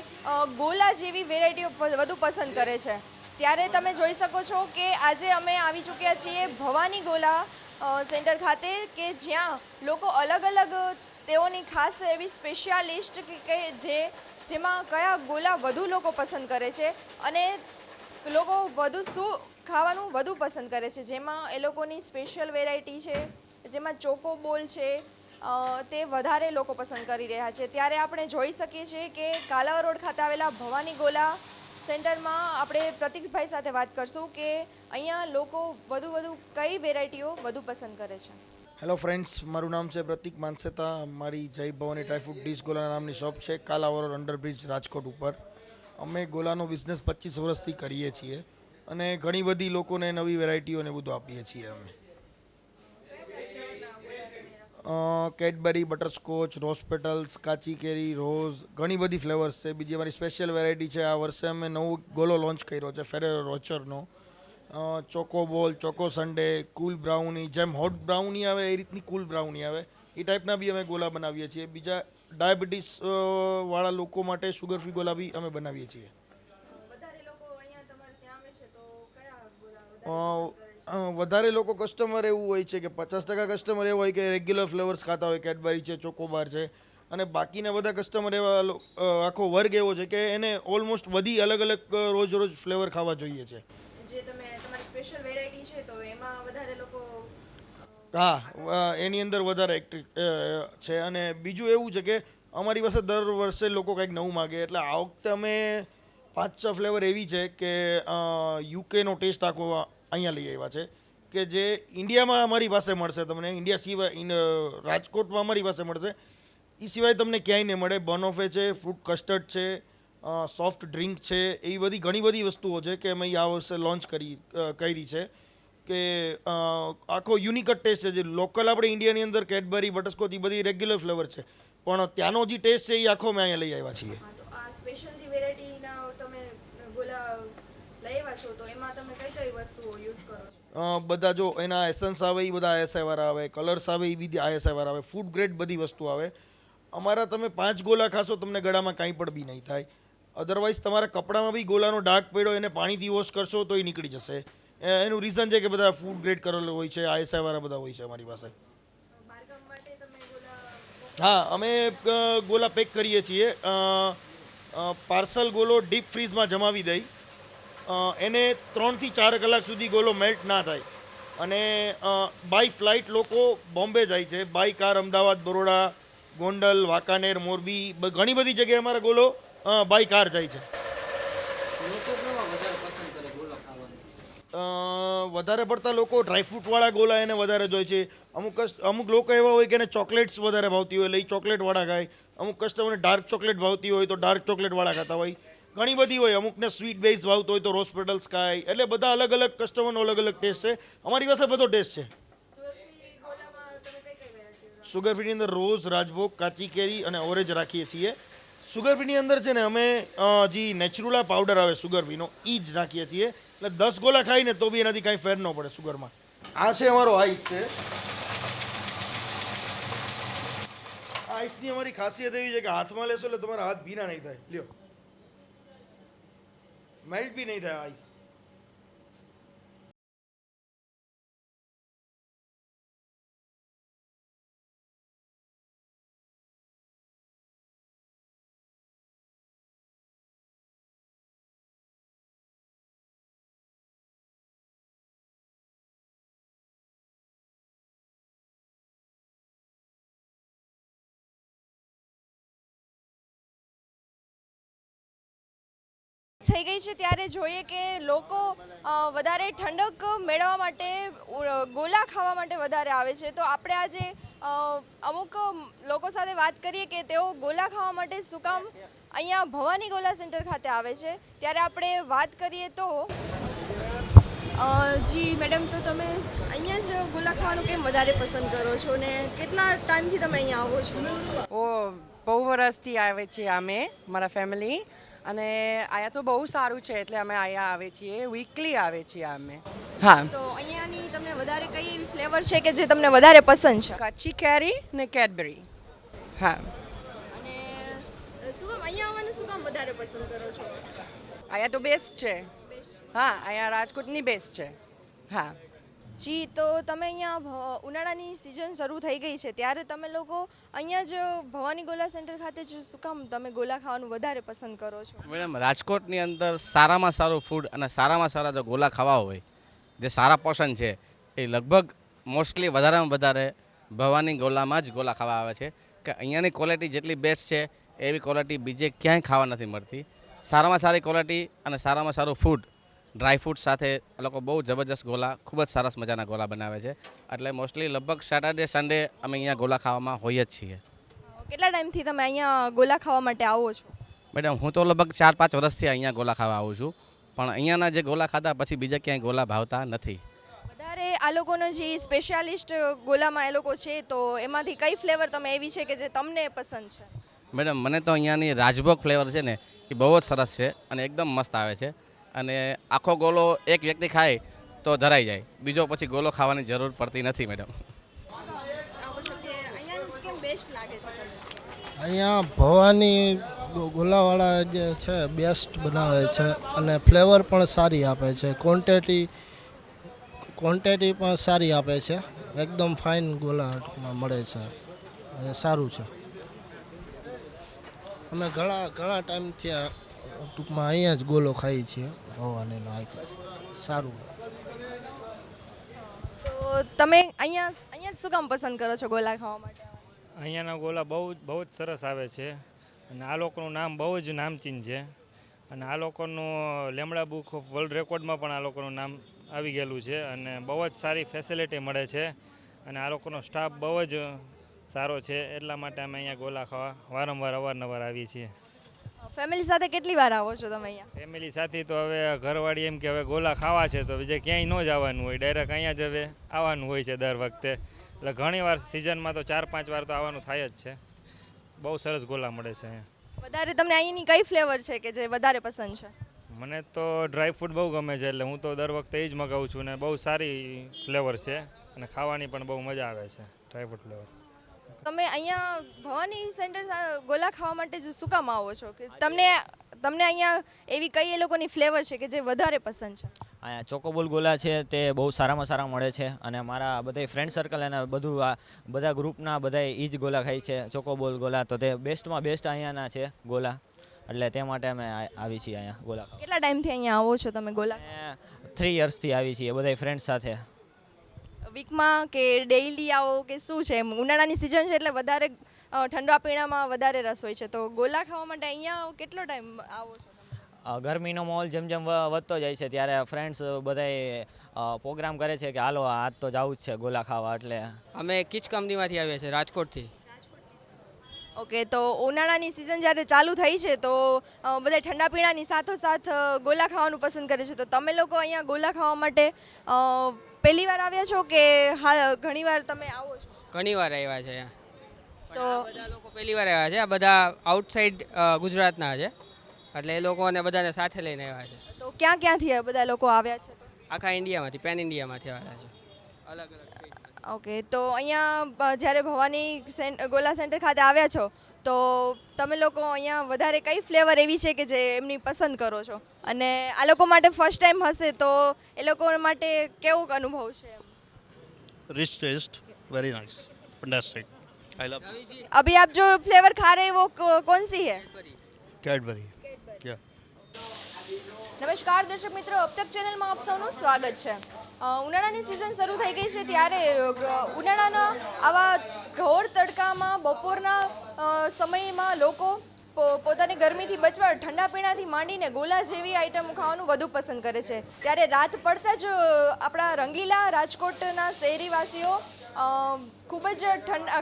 ગોલા જેવી વેરાયટીઓ વધુ પસંદ કરે છે. ત્યારે તમે જોઈ શકો છો કે આજે અમે આવી ચૂક્યા છીએ ભવાની ગોલા સેન્ટર ખાતે, કે જ્યાં લોકો અલગ અલગ તેઓની ખાસ એવી સ્પેશિયાલિસ્ટ કે જેમાં કયા ગોલા વધુ લોકો પસંદ કરે છે અને લોકો વધુ શું ખાવાનું વધુ પસંદ કરે છે, જેમાં એ લોકોની સ્પેશિયલ વેરાયટી છે, જેમાં ચોકો બોલ છે, તે વધારે લોકો પસંદ કરી રહ્યા છે. ત્યારે આપણે જોઈ શકીએ છીએ કે કાલાવડ રોડ ખાતે આવેલા ભવાની ગોલા સેન્ટરમાં આપણે પ્રતિકભાઈ સાથે વાત કરશું કે અહીંયા લોકો વધુ કઈ વેરાયટીઓ વધુ પસંદ કરે છે. હેલો ફ્રેન્ડ્સ, મારું નામ છે પ્રતિક માનસેતા. મારી જય ભવાની ડ્રાયફ્રૂટ ડીશ ગોલા નામની શોપ છે કાલાવડ અંડરબ્રિજ રાજકોટ ઉપર. અમે ગોલાનો બિઝનેસ 25 વર્ષથી કરીએ છીએ અને ઘણી બધી લોકોને નવી વેરાયટીઓને બધું આપીએ છીએ. અમે કેડબરી, બટરસ્કોચ, રોઝ પેટલ્સ, કાચી કેરી, રોઝ, ઘણી બધી ફ્લેવર્સ છે. બીજી અમારી સ્પેશિયલ વેરાયટી છે, આ વર્ષે અમે નવો ગોલો લોન્ચ કર્યો છે ફેરેરો રોચરનો. ચોકો બોલ, ચોકો સન્ડે, કૂલ બ્રાઉની, જેમ હોટ બ્રાઉની આવે એ રીતની કૂલ બ્રાઉની આવે એ ટાઈપના બી અમે ગોલા બનાવીએ છીએ. બીજા ડાયાબિટીસ વાળા લોકો માટે શુગર ફ્રી ગોલા બી અમે બનાવીએ છીએ. વધારે લોકો કસ્ટમર એવું હોય છે કે 50% કસ્ટમર એવા હોય કે રેગ્યુલર ફ્લેવર્સ ખાતા હોય, કેડબરી છે, ચોકોબાર છે, અને બાકીના બધા કસ્ટમર એવા આખો વર્ગ એવો છે કે એને ઓલમોસ્ટ બધી અલગ અલગ રોજ ફ્લેવર ખાવા જોઈએ છે. જે તમારી સ્પેશિયલ વેરાયટી છે તો એમાં વધારે લોકો એની અંદર વધારે એક્ટિવ છે. અને બીજું એવું છે કે અમારી પાસે દર વર્ષે લોકો કંઈક નવું માગે, એટલે આ વખતે અમે 5-6 ફ્લેવર એવી છે કે યુકેનો ટેસ્ટ આખો અહીંયા લઈ આવ્યા છે કે જે ઇન્ડિયામાં અમારી પાસે મળશે તમને, ઇન્ડિયા સિવાય રાજકોટમાં અમારી પાસે મળશે, એ સિવાય તમને ક્યાંય નહીં મળે. બનોફે છે, ફ્રૂટ કસ્ટર્ડ છે, સોફ્ટ ડ્રિંક છે, એવી બધી ઘણી બધી વસ્તુઓ છે કે અમે આ વર્ષે લોન્ચ કરી છે કે આખો યુનિક ટેસ્ટ છે. જે લોકલ આપણે ઇન્ડિયાની અંદર કેડબરી, બટરસ્કોચ એ બધી રેગ્યુલર ફ્લેવર છે, પણ ત્યાંનો જે ટેસ્ટ છે એ આખો અમે અહીંયા લઈ આવ્યા છીએ. આ સ્પેશિયલ જે વેરાયટીના તમે ગોલા લઈ આવ્યા છો તો એમાં તમે કઈ વસ્તુઓ યુઝ કરો છો? બધા જો એના એસન્સ આવે એ બધા ISI વાળા આવે, કલર્સ આવે એ બી ISI વાળા આવે, ફૂડ ગ્રેડ બધી વસ્તુ આવે. અમારા તમે 5 ગોલા ખાશો તમને ગળામાં કાંઈ પણ બી નહીં થાય. અધરવાઇઝ તમારા કપડામાં બી ગોલાનો ડાઘ પડ્યો એને પાણીથી વોશ કરશો તો એ નીકળી જશે. એનું રીઝન છે કે બધા ફૂડ ગ્રેડ કરેલો હોય છે, ISI વાળા બધા હોય છે અમારી પાસે. હા, અમે ગોલા પેક કરીએ છીએ. પાર્સલ ગોલો ડીપ ફ્રીઝમાં જમાવી દઈ, એને 3 થી 4 કલાક સુધી ગોલો મેલ્ટ ના થાય. અને બાય ફ્લાઇટ લોકો બોમ્બે જાય છે, બાય કાર અમદાવાદ, બરોડા, ગોંડલ, વાંકાનેર, મોરબી, ઘણી બધી જગ્યાએ અમારા ગોલો બાય કાર જાય છે. વધારે પડતા લોકો ડ્રાયફ્રૂટવાળા ગોલા એને વધારે જોઈએ છે. અમુક લોકો એવા હોય કે એને ચોકલેટ્સ વધારે ભાવતી હોય એટલે એ ચોકલેટવાળા ખાય. અમુક કસ્ટમરને ડાર્ક ચોકલેટ ભાવતી હોય તો ડાર્ક ચોકલેટવાળા ખાતા હોય. ઘણી બધી હોય. અમુકને સ્વીટ બેઝ ભાવતો હોય તો રોઝ પેટલ્સ ખાય. એટલે બધા અલગ અલગ કસ્ટમરનો અલગ અલગ ટેસ્ટ છે. અમારી પાસે બધો ટેસ્ટ છે. સુગર ફ્રીની અંદર રોઝ, રાજભોગ, કાચી કેરી અને ઓરેન્જ રાખીએ છીએ. સુગર ફ્રીની અંદર છે ને અમે જે નેચરુલા પાવડર આવે સુગર ફ્રીનો એ જ નાખીએ છીએ. એટલે 10 ગોલા ખાઈને તો બી એનાથી કાંઈ ફેર ન પડે સુગરમાં. આ છે અમારો આઈસ છે. આ આઈસની અમારી ખાસિયત એવી છે કે હાથમાં લેશો એટલે તમારા હાથ ભીના નહીં થાય. લ્યો, મેલ્ટ બી નહીં થાય આઈસ. થઈ ગઈ છે ત્યારે જોઈએ કે લોકો વધારે ઠંડક મેળવવા માટે ગોલા ખાવા માટે વધારે આવે છે. તો આપણે આજે અમુક લોકો સાથે વાત કરીએ કે તેઓ ગોલા ખાવા માટે શું કામ અહીંયા ભવાની ગોલા સેન્ટર ખાતે આવે છે. ત્યારે આપણે વાત કરીએ તો જી મેડમ, તો તમે અહીંયા જ ગોલા ખાવાનું કેમ વધારે પસંદ કરો છો ને કેટલા ટાઈમથી તમે અહીંયા આવો છો? બહુ વર્ષથી આવે છીએ અમે, મારા ફેમિલી, અને અહીંયા તો બહુ સારું છે એટલે અમે અહીંયા આવે છીએ, વીકલી આવે છીએ અમે. હા. તો અહીંયાની તમને વધારે કઈ એવી ફ્લેવર છે કે જે તમને વધારે પસંદ છે? કચ્છી કેરી ને કેડબરી. હા. અને શું કામ અહીંયા આવવાનું શું કામ વધારે પસંદ કરો છો? અહીંયા તો બેસ્ટ છે. હા, અહીંયા રાજકોટની બેસ્ટ છે. હા. જી, તો તમે અહીંયા ઉનાળાની સિઝન શરૂ થઈ ગઈ છે ત્યારે તમે લોકો અહીંયા જ ભવાની ગોલા સેન્ટર ખાતે જ શું કામ તમે ગોલા ખાવાનું વધારે પસંદ કરો છો? મેડમ, રાજકોટની અંદર સારામાં સારું ફૂડ અને સારામાં સારા જો ગોલા ખાવા હોય, જે સારા પોષણ છે, એ લગભગ મોસ્ટલી વધારેમાં વધારે ભવાની ગોલામાં જ ગોલા ખાવા આવે છે. કે અહીંયાની ક્વોલિટી જેટલી બેસ્ટ છે એવી ક્વોલિટી બીજે ક્યાંય ખાવા નથી મળતી. સારામાં સારી ક્વોલિટી અને સારામાં સારું ફૂડ, ડ્રાયફ્રૂટ સાથે લોકો બહુ જબરજસ્ત ગોલા, ખૂબ જ સરસ મજાના ગોલા બનાવે છે. એટલે મોસ્ટલી લગભગ સેટરડે સન્ડે અમે અહીંયા ગોલા ખાવામાં હોઈએ જ છીએ. કેટલા ટાઈમથી તમે અહીંયા ગોલા ખાવા માટે આવો છો? મેડમ, હું તો લગભગ 4-5 વર્ષથી અહીંયા ગોલા ખાવા આવું છું, પણ અહીંયાના જે ગોલા ખાધા પછી બીજા ક્યાંય ગોલા ભાવતા નથી. વધારે આ લોકોનો જે સ્પેશિયાલિસ્ટ ગોલામાં એ લોકો છે, તો એમાંથી કઈ ફ્લેવર તમે એવી છે કે જે તમને પસંદ છે? મેડમ, મને તો અહીંયાની રાજભોગ ફ્લેવર છે ને એ બહુ જ સરસ છે અને એકદમ મસ્ત આવે છે. અને આખો ગોલો એક વ્યક્તિ ખાય તો ધરાઈ જાય, બીજો પછી ગોલો ખાવાની જરૂર પડતી નથી. મેડમ, અહીંયા ભવાની ગોલાવાળા જે છે બેસ્ટ બનાવે છે અને ફ્લેવર પણ સારી આપે છે, ક્વોન્ટિટી પણ સારી આપે છે, એકદમ ફાઇન ગોલા મળે છે, સારું છે. અમે ઘણા ટાઈમથી ટૂંકમાં અહીંયા જ ગોલો ખાઈએ છીએ, ભવાનીનો હાઈ ક્લાસ સારું. તો તમે અહીંયા જ શું કામ પસંદ કરો છો ગોલા ખાવા માટે? અહીંયાના ગોલા બહુ જ સરસ આવે છે અને આ લોકોનું નામ બહુ જ નામચીન છે અને આ લોકોનું લેમડા બુક ઓફ વર્લ્ડ રેકોર્ડમાં પણ આ લોકોનું નામ આવી ગયેલું છે અને બહુ જ સારી ફેસિલિટી મળે છે અને આ લોકોનો સ્ટાફ બહુ જ સારો છે. એટલા માટે અમે અહીંયા ગોલા ખાવા વારંવાર અવારનવાર આવીએ છીએ. ફેમિલી સાથે કેટલી વાર આવો છો તમે અહીંયા? ફેમિલી સાથે તો હવે ઘરવાળી એમ કે હવે ગોલા ખાવા છે તો બીજે ક્યાંય ન જવાનું હોય, ડાયરેક્ટ અહીંયા જ હવે આવવાનું હોય છે દર વખતે. એટલે ઘણીવાર સિઝનમાં તો 4-5 વાર તો આવવાનું થાય જ છે. બહુ સરસ ગોલા મળે છે અહીંયા. વધારે તમને અહીંની કઈ ફ્લેવર છે કે જે વધારે પસંદ છે? મને તો ડ્રાય ફ્રૂટ બહુ ગમે છે એટલે હું તો દર વખતે એ જ મગાવું છું ને બહુ સારી ફ્લેવર છે અને ખાવાની પણ બહુ મજા આવે છે ડ્રાય ફ્રૂટ ફ્લેવર. તમે અહીંયા ભવાની સેન્ટર ગોલા ખાવા માટે જ શું કામ આવો છો કે તમને અહીંયા એવી કઈ એ લોકોની ફ્લેવર છે કે જે વધારે પસંદ છે? અહીંયા ચોકોબોલ ગોલા છે તે બહુ સારામાં સારા મળે છે અને મારા બધા ફ્રેન્ડ સર્કલ અને બધું આ બધા ગ્રુપના બધા એ જ ગોલા ખાય છે, ચોકોબોલ ગોલા. તો તે બેસ્ટમાં બેસ્ટ અહીંયાના છે ગોલા, એટલે તે માટે અમે આવી છીએ અહીંયા ગોલા ખાવા. કેટલા ટાઈમથી અહીંયા આવો છો તમે ગોલા? 3 યર્સથી આવી છીએ બધા ફ્રેન્ડ સાથે. વીકમાં કે ડેઈલી આવો કે શું છે? ઉનાળાની સિઝન છે એટલે વધારે ઠંડા પીણામાં વધારે રસ હોય છે, તો ગોલા ખાવા માટે અહીંયા કેટલો ટાઈમ આવો છો? ગરમીનો માહોલ જેમ જેમ વધતો જાય છે ત્યારે ફ્રેન્ડ્સ બધાએ પ્રોગ્રામ કરે છે કે હાલો આજ તો જવું જ છે ગોલા ખાવા. એટલે અમે કિચ કંપનીમાંથી આવીએ છીએ, રાજકોટથી. ઓકે, તો ઉનાળાની સિઝન જ્યારે ચાલુ થઈ છે તો બધા ઠંડા પીણાની સાથોસાથ ગોલા ખાવાનું પસંદ કરે છે, તો તમે લોકો અહીંયા ગોલા ખાવા માટે પહેલી વાર આવ્યા છો કે હા ઘણી વાર તમે આવો છો? ઘણી વાર આવ્યા છે. તો બધા લોકો પહેલી વાર આવ્યા છે, આ બધા આઉટસાઇડ ગુજરાતના છે એટલે એ લોકોને બધાને સાથે લઈને આવ્યા છે. તો ક્યાંથી બધા લોકો આવ્યા છે? આખા ઇન્ડિયામાંથી, પેન ઇન્ડિયામાંથી આવ્યા છે, અલગ અલગ. ઓકે, તો અહીંયા જ્યારે ભવાની ગોલા સેન્ટર ખાતે આવ્યા છો તો તમે લોકો અહીંયા વધારે કઈ ફ્લેવર એવી છે કે જે એમની પસંદ કરો છો? અને આ લોકો માટે ફર્સ્ટ ટાઈમ હશે તો એ લોકો માટે કેવો અનુભવ છે? Rich taste, very nice, fantastic, I love. अभी आप जो फ्लेवर खा रहे हैं वो कौन सी है? कैडबरी. નમસ્કાર દર્શક મિત્રો, અબ તક ચેનલમાં આપ સૌનું સ્વાગત છે. ઉનાળાની સિઝન શરૂ થઈ ગઈ છે ત્યારે ઉનાળાના આવા ઘોર તડકામાં બપોરના સમયમાં લોકો પોતાની ગરમીથી બચવા ઠંડા પીણાથી માંડીને ગોલા જેવી આઈટમ ખાવાનું વધુ પસંદ કરે છે. ત્યારે રાત પડતા જ આપણા રંગીલા રાજકોટના શહેરીવાસીઓ ખૂબ જ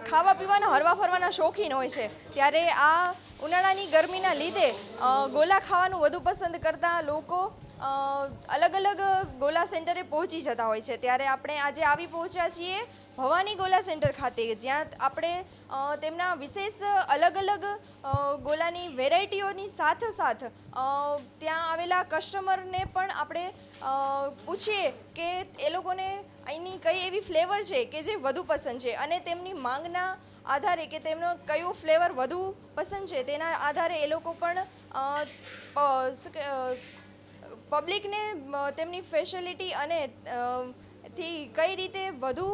ખાવા પીવાના હરવા ફરવાના શોખીન હોય છે. ત્યારે આ ઉનાળાની ગરમીના લીધે ગોલા ખાવાનું વધુ પસંદ કરતા લોકો અલગ અલગ ગોલા સેન્ટરે પહોંચી જતા હોય છે. ત્યારે આપણે આજે આવી પહોંચ્યા છીએ ભવાની ગોલા સેન્ટર ખાતે, જ્યાં આપણે તેમના વિશેષ અલગ અલગ ગોલાની વેરાયટીઓની સાથોસાથ ત્યાં આવેલા કસ્ટમરને પણ આપણે પૂછીએ કે એ લોકોને અહીંની કઈ એવી ફ્લેવર છે કે જે વધુ પસંદ છે, અને તેમની માંગના આધારે કે તેમનો કયો ફ્લેવર વધુ પસંદ છે તેના આધારે એ લોકો પણ પબ્લિકને તેમની ફેસિલિટી અને થી કઈ રીતે વધુ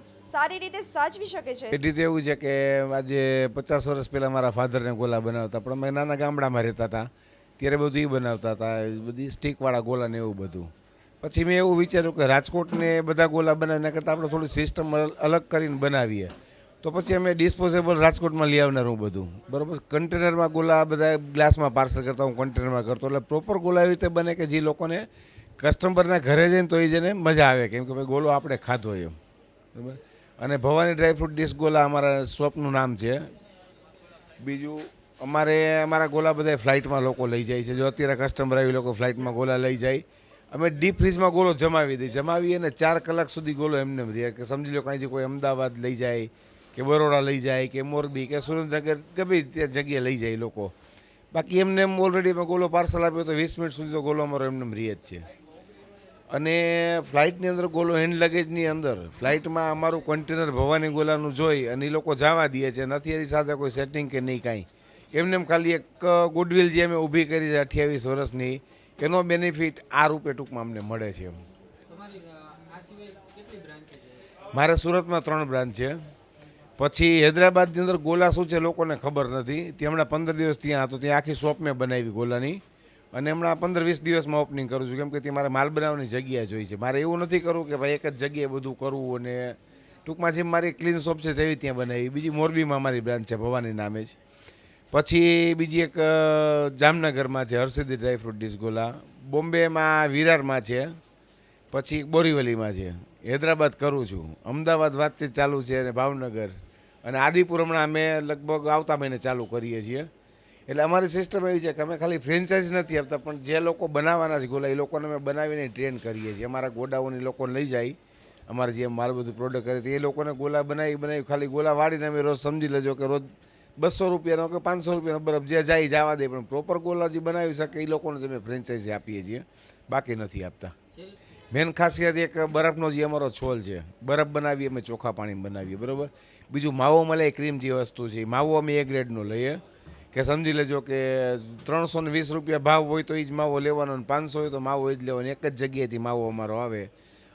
સારી રીતે સાચવી શકે છે. એ રીતે એવું છે કે આજે 50 વર્ષ પહેલાં મારા ફાધરને ગોલા બનાવતા, પણ અમે નાના ગામડામાં રહેતા હતા ત્યારે બધું એ બનાવતા હતા, બધી સ્ટીકવાળા ગોલા ને એવું બધું. પછી મેં એવું વિચાર્યું કે રાજકોટને બધા ગોલા બનાવીને કરતાં આપણે થોડી સિસ્ટમ અલગ કરીને બનાવીએ. તો પછી અમે ડિસ્પોઝેબલ રાજકોટમાં લઈ આવનારું બધું, બરાબર. કન્ટેનરમાં ગોલા બધા ગ્લાસમાં પાર્સલ કરતા, હું કન્ટેનરમાં કરતો, એટલે પ્રોપર ગોલા એવી રીતે બને કે જે લોકોને કસ્ટમરના ઘરે જઈને તો એ જઈને મજા આવે, કેમ કે ભાઈ ગોલો આપણે ખાધો એમ, બરાબર. અને ભવાની ડ્રાયફ્રૂટ ડીશ ગોલા અમારા શોપનું નામ છે. બીજું અમારા ગોલા બધા ફ્લાઇટમાં લોકો લઈ જાય છે. જો અત્યારે કસ્ટમર આવી લોકો ફ્લાઇટમાં ગોલા લઈ જાય, અમે ડીપ ફ્રીજમાં ગોલો જમાવી દઈએ, જમાવીએ ને 4 કલાક સુધી ગોલો એમને રહે, કે સમજી લો કાંઈથી કોઈ અમદાવાદ લઈ જાય કે બરોડા લઈ જાય કે મોરબી કે સુરેન્દ્રનગર ગમે તે જગ્યાએ લઈ જાય લોકો. બાકી એમને એમ ઓલરેડી મેં ગોલો પાર્સલ આપ્યો તો 20 મિનિટ સુધી તો ગોલો અમારો એમને રહે જ છે. અને ફ્લાઇટની અંદર ગોલો હેન્ડ લગેજની અંદર ફ્લાઇટમાં અમારું કન્ટેનર ભવાની ગોલાનું જોઈ અને એ લોકો જવા દે છે, નથી એની સાથે કોઈ સેટિંગ કે નહીં કાંઈ. એમને એમ ખાલી એક ગુડવિલ જે અમે ઊભી કરી છે 28 વર્ષની, એનો બેનિફિટ આ રૂપે ટૂંકમાં અમને મળે છે. મારે સુરતમાં 3 બ્રાન્ચ છે. પછી હૈદરાબાદની અંદર ગોલા શું છે લોકોને ખબર નથી. ત્યાં હમણાં 15 દિવસ ત્યાં હતો, ત્યાં આખી શોપ મેં બનાવી ગોલાની, અને હમણાં 15-20 દિવસમાં ઓપનિંગ કરું છું, કેમ કે ત્યાં મારે માલ બનાવવાની જગ્યા જોઈ છે. મારે એવું નથી કરવું કે ભાઈ એક જ જગ્યાએ બધું કરવું, અને ટૂંકમાં જેમ મારી ક્લીન શોપ છે તેવી ત્યાં બનાવી. બીજી મોરબીમાં મારી બ્રાન્ચ છે ભવાની નામે જ. પછી બીજી એક જામનગરમાં છે હરસિદ્ધિ ડ્રાયફ્રૂટ ડીશ ગોલા, બોમ્બેમાં વિરારમાં છે, પછી બોરીવલીમાં છે. હૈદરાબાદ કરું છું, અમદાવાદ વાતચીત ચાલુ છે, અને ભાવનગર અને આદિપુર હમણાં અમે લગભગ આવતા મહિને ચાલુ કરીએ છીએ. એટલે અમારી સિસ્ટમ એવી છે કે અમે ખાલી ફ્રેન્ચાઇઝ નથી આપતા, પણ જે લોકો બનાવવાના છે ગોલા એ લોકોને અમે બનાવીને ટ્રેન કરીએ છીએ. અમારા ગોડાઓની લોકો લઈ જાય, અમારે જે માલ બધું પ્રોડક્ટ કરે એ લોકોને ગોલા બનાવી ખાલી ગોલા વાળીને અમે રોજ સમજી લેજો કે રોજ 200 રૂપિયાનો કે 500 રૂપિયાનો બરફ જે જાય જવા દે, પણ પ્રોપર ગોલા જે બનાવી શકે એ લોકોને જ અમે ફ્રેન્ચાઇઝી આપીએ છીએ, બાકી નથી આપતા. મેન ખાસિયત એક બરફનો જે અમારો છોલ છે, બરફ બનાવીએ અમે ચોખ્ખા પાણીમાં બનાવીએ, બરાબર. બીજું માવો મલાઈ ક્રીમ જે વસ્તુ છે, માવો અમે A ગ્રેડનો લઈએ, કે સમજી લેજો કે 320 રૂપિયા ભાવ હોય તો એ જ માવો લેવાનો, અને 500 હોય તો માવો એ જ લેવાનો, એક જ જગ્યાએથી માવો અમારો આવે.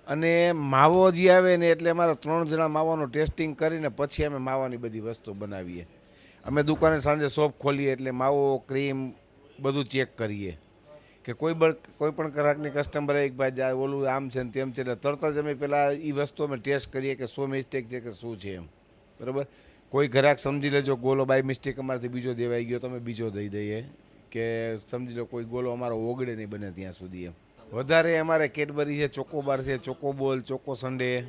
અને માવો જે આવે ને એટલે અમારા 3 જણા માવાનું ટેસ્ટિંગ કરીને પછી અમે માવાની બધી વસ્તુ બનાવીએ. અમે દુકાને સાંજે શોપ ખોલીએ એટલે માવો ક્રીમ બધું ચેક કરીએ, કે કોઈ પણ ગ્રાહકની કસ્ટમર એક ભાઈ ઓલું આમ છે ને તેમ છે, એટલે તરત જ અમે પહેલાં એ વસ્તુ અમે ટેસ્ટ કરીએ કે શું મિસ્ટેક છે કે શું છે એમ, બરાબર. કોઈ ગ્રાહક સમજી લેજો ગોલો બાય મિસ્ટેક અમારાથી બીજો દેવાઈ ગયો તો અમે બીજો દઈ દઈએ, કે સમજી લો કોઈ ગોલો અમારો ઓગળે નહીં બને ત્યાં સુધી એમ. વધારે અમારે કેડબરી છે, ચોકોબાર છે, ચોકોબોલ, ચોકો સન્ડે,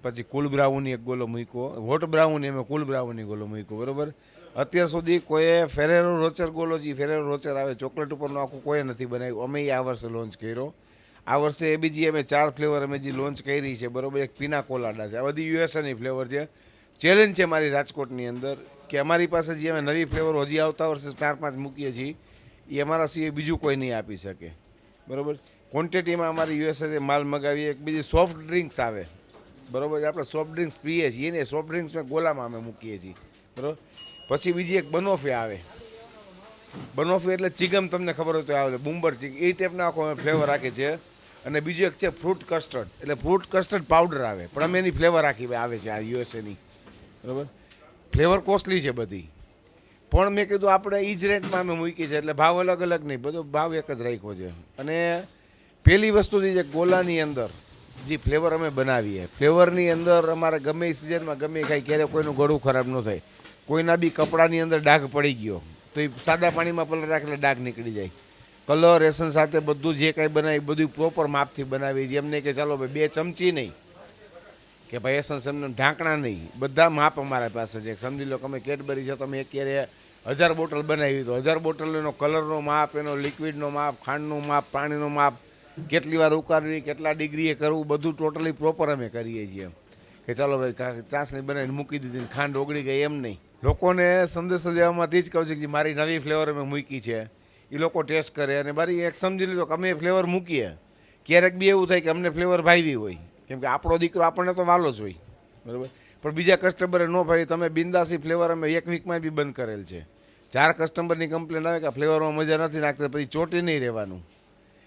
પછી કુલ બ્રાઉની એક ગોલો મૂક્યો, હોટ બ્રાઉની અમે કુલ બ્રાઉની ગોલો મૂક્યો, બરાબર. અત્યાર સુધી કોઈએ ફેરેરો રોચર ગોલો જે ફેરેરો રોચર આવે ચોકલેટ ઉપરનું આખું કોઈ નથી બનાવ્યું, અમે આ વર્ષે લોન્ચ કર્યો. આ વર્ષે એ બીજી અમે 4 ફ્લેવર અમે જે લોન્ચ કરી છે, બરાબર. એક પીના કોલાડા છે, આ બધી યુએસએની ફ્લેવર છે. ચેલેન્જ છે મારી રાજકોટની અંદર કે અમારી પાસે જે અમે નવી ફ્લેવર હજી આવતા વર્ષે 4-5 મૂકીએ છીએ, એ અમારા સિવાય બીજું કોઈ નહીં આપી શકે, બરાબર. ક્વોન્ટિટીમાં અમારી યુએસએ માલ મગાવીએ. એક બીજી સોફ્ટ ડ્રિંક્સ આવે, બરાબર. આપણે સોફ્ટ ડ્રિંક્સ પીએ છીએ ને, સોફ્ટ ડ્રિંક્સમાં ગોલામાં અમે મૂકીએ છીએ, બરાબર. પછી બીજી એક બનોફી આવે, બનોફી એટલે ચીગમ તમને ખબર હોય તો આવે, બુમ્બર ચીગ એ ટાઈપના આખો ફ્લેવર રાખે છે. અને બીજું એક છે ફ્રૂટ કસ્ટર્ડ, એટલે ફ્રૂટ કસ્ટર્ડ પાવડર આવે, પણ અમે એની ફ્લેવર રાખી આવે છે આ યુએસએની, બરાબર. ફ્લેવર કોસ્ટલી છે બધી, પણ મેં કીધું આપણે એ જ રેટમાં અમે મૂકી છે, એટલે ભાવ અલગ અલગ નહીં, બધો ભાવ એક જ રાખ્યો છે. અને પહેલી વસ્તુ જે ગોલાની અંદર જે ફ્લેવર અમે બનાવીએ, ફ્લેવરની અંદર અમારે ગમે એ સિઝનમાં ગમે એ ખાઈ ક્યારે કોઈનું ગળું ખરાબ ન થાય, કોઈના બી કપડાની અંદર ડાઘ પડી ગયો, તો એ સાદા પાણીમાં પલળ રાખે એટલે ડાઘ નીકળી જાય. કલર એસન સાથે બધું જે કાંઈ બનાવી બધું પ્રોપર માપથી બનાવી છે. એમ નહીં કે ચાલો ભાઈ 2 ચમચી નહીં કે ભાઈ એસન્સ એમને ઢાંકણા નહીં, બધા માપ અમારા પાસે છે. સમજી લો કે અમે કેડબરી છે, તમે અત્યારે 1000 બોટલ બનાવી તો 1000 બોટલ એનો કલરનો માપ, એનો લિક્વિડનો માપ, ખાંડનું માપ, પાણીનું માપ, કેટલી વાર ઉકાળવી, કેટલા ડિગ્રીએ કરવું, બધું ટોટલી પ્રોપર અમે કરીએ છીએ. કે ચાલો ભાઈ ચાસણી બનાવીને મૂકી દીધી, ખાંડ ઓગળી ગઈ, એમ નહીં. લોકોને સંદેશો દેવામાંથી જ કહું છું કે મારી નવી ફ્લેવર અમે મૂકી છે, એ લોકો ટેસ્ટ કરે. અને મારી એક સમજી લીધો કે અમે ફ્લેવર મૂકીએ, ક્યારેક બી એવું થાય કે અમને ફ્લેવર ભાવી હોય, કેમ કે આપણો દીકરો આપણને તો વાલો જ હોય, બરાબર. પણ બીજા કસ્ટમરે ન ભાઈ તમે બિંદાસી ફ્લેવર અમે 1 વીકમાં બી બંધ કરેલ છે. 4 કસ્ટમરની કમ્પ્લેન આવે કે ફ્લેવરમાં મજા નથી નાખતા, પછી ચોટી નહીં રહેવાનું,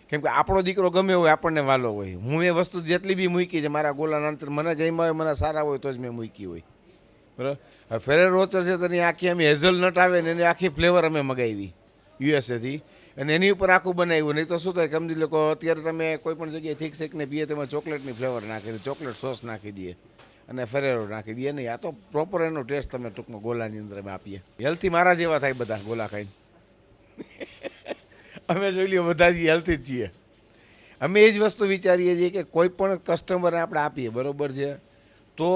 કેમ કે આપણો દીકરો ગમે હોય આપણને વાલો હોય. હું એ વસ્તુ જેટલી બી મૂકી છે મારા ગોલાના અંતર મને ગમ્યા હોય, મને સારા હોય તો જ મેં મૂકી હોય, બરાબર. હવે ફેરેર રોચર છે તો એની આખી અમે હેઝલનટ આવે ને એની આખી ફ્લેવર અમે મગાવી યુએસએથી, અને એની ઉપર આખું બનાવ્યું. નહીં તો શું થાય, સમજી લો અત્યારે તમે કોઈ પણ જગ્યાએ થીક શેકને પીએ તેમાં ચોકલેટની ફ્લેવર નાખી દે, ચોકલેટ સોસ નાખી દઈએ અને ફેરેરો નાખી દઈએ. નહીં, આ તો પ્રોપર એનો ટેસ્ટ તમે ટૂંકમાં ગોલાની અંદર અમે આપીએ. હેલ્થી મારા જેવા થાય બધા ગોલા ખાઈને. અમે જોઈ લઈએ બધા જ હેલ્થી જ છીએ. અમે એ જ વસ્તુ વિચારીએ છીએ કે કોઈ પણ કસ્ટમરને આપણે આપીએ, બરાબર છે, તો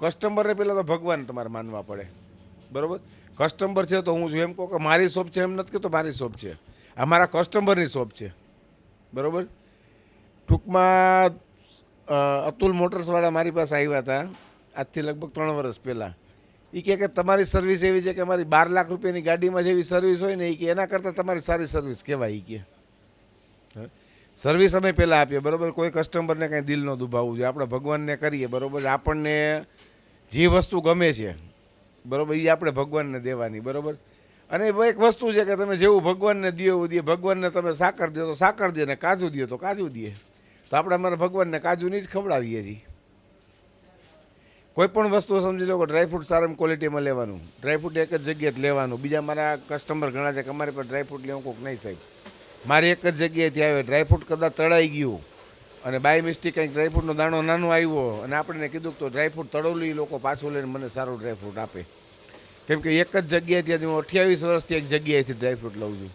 કસ્ટમરને પહેલાં તો ભગવાન તમારે માનવા પડે, બરાબર. કસ્ટમર છે તો હું જો એમ કહું કે મારી શોપ છે એમ નથી કહેતો મારી શોપ છે, આ મારા કસ્ટમરની શોપ છે, બરાબર. ટૂંકમાં અતુલ મોટર્સવાળા મારી પાસે આવ્યા હતા આજથી લગભગ 3 વર્ષ પહેલાં. એ કહે કે તમારી સર્વિસ એવી છે કે અમારી 12 લાખ રૂપિયાની ગાડીમાં જેવી સર્વિસ હોય ને એ કે એના કરતાં તમારી સારી સર્વિસ કહેવાય. એ કે સર્વિસ અમે પહેલાં આપીએ, બરાબર. કોઈ કસ્ટમરને કાંઈ દિલ ન દુભાવવું જોઈએ, આપણે ભગવાનને કરીએ, બરાબર. આપણને જે વસ્તુ ગમે છે, બરાબર, એ આપણે ભગવાનને દેવાની, બરાબર. અને એક વસ્તુ છે કે તમે જેવું ભગવાનને દો એવું દે. ભગવાનને તમે સાકર દો તો સાકર દે, ને કાજુ દો તો કાજુ દે. તો આપણે અમારા ભગવાનને કાજુની જ ખવડાવીએ છીએ. કોઈ પણ વસ્તુ સમજી લો કે ડ્રાયફ્રૂટ સારી ક્વોલિટીમાં લેવાનું, ડ્રાયફ્રૂટ એક જ જગ્યાએ જ લેવાનું. બીજા મારા કસ્ટમર ઘણા છે કે અમારે પર ડ્રાયફ્રૂટ લેવું કોઈક નહીં સાહેબ, મારે એક જ જગ્યાએથી આવે. ડ્રાયફ્રૂટ કદાચ તળાઈ ગયું અને બાય મિસ્ટેક કંઈક ડ્રાયફ્રૂટનો દાણો નાનો આવ્યો અને આપણે કીધું તો ડ્રાયફ્રૂટ તળોલું એ લોકો પાછું લઈને મને સારું ડ્રાયફ્રૂટ આપે, કેમ કે એક જ જગ્યાએથી હું 28 વર્ષથી એક જગ્યાએથી ડ્રાયફ્રૂટ લઉં છું.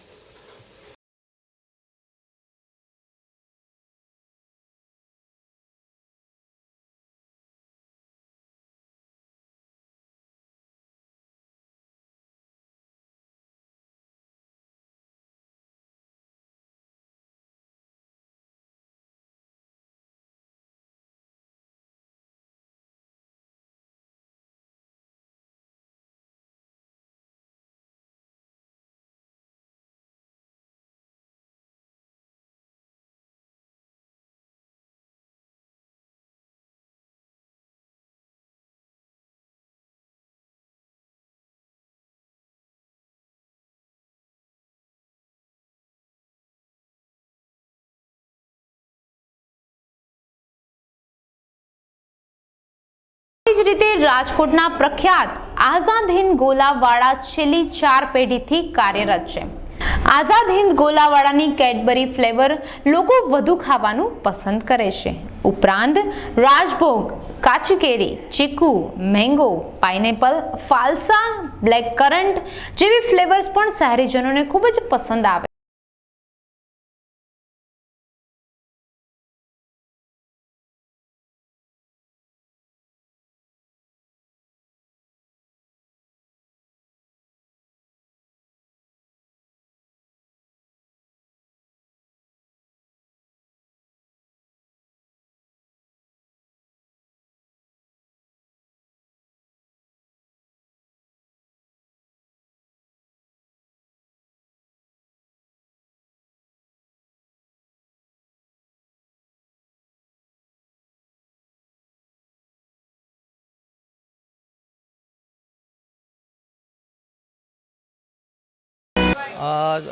જ રીતે રાજકોટના પ્રખ્યાત આઝાદ હિન્દ ગોલાવાળા છેલ્લી 4 પેઢીથી કાર્યરત છે. આઝાદ હિન્દ ગોલાવાળાની કેડબરી ફ્લેવર લોકો વધુ ખાવાનું પસંદ કરે છે. ઉપરાંત રાજભોગ, કાચી કેરી, ચીકુ, mango, pineapple, falsa, black current જેવી ફ્લેવર્સ પણ શહેરીજનોને ખૂબ જ પસંદ આવે.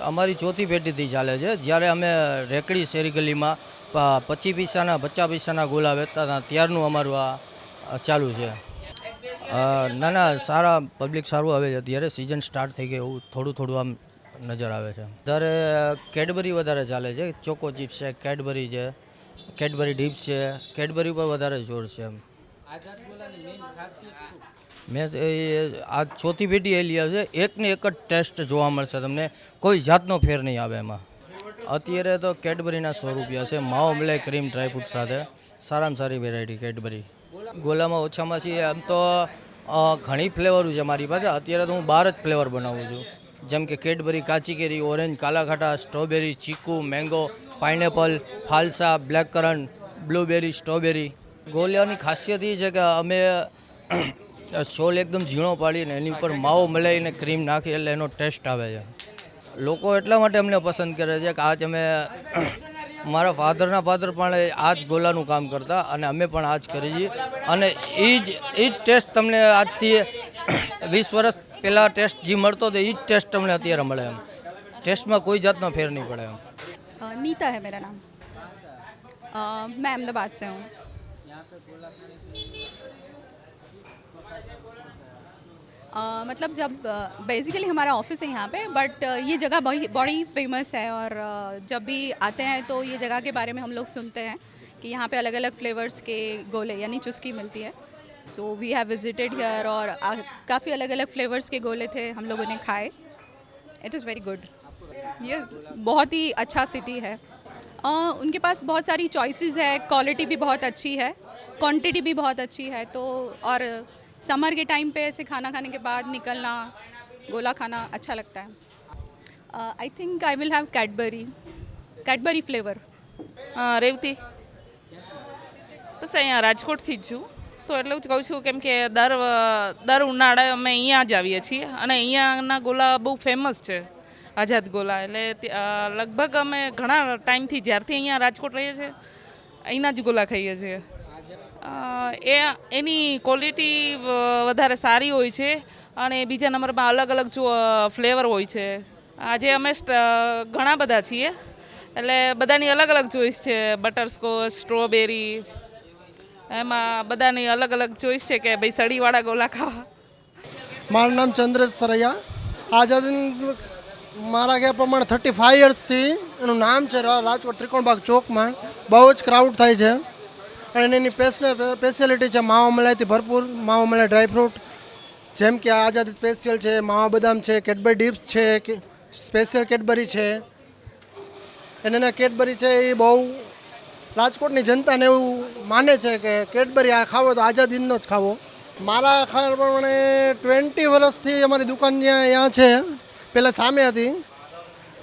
અમારી ચોથી પેઢીથી ચાલે છે. જ્યારે અમે રેકડી શેરી ગલીમાં 25 પૈસાના 50 પૈસાના ગોલા વેચતા હતા ત્યારનું અમારું આ ચાલુ છે. ના સારા પબ્લિક સારું આવે છે. અત્યારે સિઝન સ્ટાર્ટ થઈ ગઈ એવું થોડું આમ નજર આવે છે. વધારે કેડબરી વધારે ચાલે છે. ચોકો ચિપ્સ છે, કેડબરી છે, કેડબરી ડીપ્સ છે, કેડબરી પર વધારે જોર છે. મેં આ ચોથી પેઢી એ લઈ છે, એકને એક જ ટેસ્ટ જોવા મળશે તમને, કોઈ જાતનો ફેર નહીં આવે એમાં. અત્યારે તો કેડબરીના 100 રૂપિયા છે, માવો મલાઈ ક્રીમ ડ્રાયફ્રૂટ સાથે, સારામાં સારી વેરાયટી કેડબરી. ગોલામાં ઓછામાં છે આમ તો ઘણી ફ્લેવરો છે મારી પાસે. અત્યારે તો હું 12 જ ફ્લેવર બનાવું છું, જેમ કે કેડબરી કાચી કેરી, ઓરેન્જ, કાલા khatta, strawberry, chikoo, mango, pineapple, falsa, black currant, blueberry, strawberry. ગોલિયાની ખાસિયત એ છે કે અમે સોલ એકદમ ઝીણો પાડીને એની ઉપર માવો મલાઈને ક્રીમ નાખી એટલે એનો ટેસ્ટ આવે છે. લોકો એટલા માટે અમને પસંદ કરે છે કે આજ અમે મારા ફાધરના ફાધર પણ આ જ ગોલાનું કામ કરતા અને અમે પણ આ જ કરી છીએ, અને એ જ ટેસ્ટ તમને આજથી 20 વર્ષ પહેલાં ટેસ્ટ જે મળતો હતો એ જ ટેસ્ટ તમને અત્યારે મળે એમ. ટેસ્ટમાં કોઈ જાતનો ફેર નહીં પડે એમ. नीता है मेरा नाम, मैं अहमदाबाद से हूँ. मतलब जब बेसिकली हमारा ऑफिस है यहाँ पे, बट ये जगह बड़ी फेमस है और जब भी आते हैं तो ये जगह के बारे में हम लोग सुनते हैं कि यहाँ पे अलग अलग फ्लेवर्स के गोले यानी चुस्की मिलती है. So we have visited here और काफ़ी अलग अलग फ्लेवर्स के गोले थे, हम लोगों ने खाए. It is very good. Yes, बहुत ही अच्छा सिटी है. उनके पास बहुत सारी चॉइसेस है, क्वालिटी भी बहुत अच्छी है, क्वांटिटी भी बहुत अच्छी है. तो और समर के टाइम पे ऐसे खाना खाने के बाद निकलना, गोला खाना अच्छा लगता है. I think I will have Cadbury flavour. Revati બસ અહીંયા રાજકોટથી જ છું, તો એટલું જ કહું છું કેમ કે દર ઉનાળે અમે અહીંયા જ આવીએ છીએ અને અહીંયાના ગોલા બહુ ફેમસ છે, આઝાદ ગોલા. એટલે લગભગ અમે ઘણા ટાઈમથી જ્યારથી અહીંયા રાજકોટ રહીએ છીએ અહીંના જ ગોલા ખાઈએ છીએ. એની ક્વોલિટી વધારે સારી હોય છે અને બીજા નંબરમાં અલગ અલગ ફ્લેવર હોય છે. આજે અમે ઘણા બધા છીએ એટલે બધાની અલગ અલગ ચોઈસ છે. બટરસ્કોચ, સ્ટ્રોબેરી, એમાં બધાની અલગ અલગ ચોઈસ છે કે ભાઈ સળીવાળા ગોલા ખાવા. મારું નામ ચંદ્રેશ સરૈયા. આઝાદ મારા કહેવા પ્રમાણે 35 યર્સથી એનું નામ છે રાજકોટ ત્રિકોણબાગ ચોકમાં. બહુ જ ક્રાઉડ થાય છે અને એની સ્પેશિયાલિટી છે માવા મલાઈથી ભરપૂર, માવા મલાઈ ડ્રાયફ્રૂટ, જેમ કે આઝાદ સ્પેશિયલ છે, માવા બદામ છે, કેડબરી ડિપ્સ છે, સ્પેશિયલ કેડબરી છે. એને કેડબરી છે એ બહુ રાજકોટની જનતાને એવું માને છે કે કેડબરી આ ખાવો તો આઝાદીનો જ ખાવો. મારા ખ્યાલ પ્રમાણે 20 વર્ષથી અમારી દુકાન અહીંયા છે, પહેલાં સામે હતી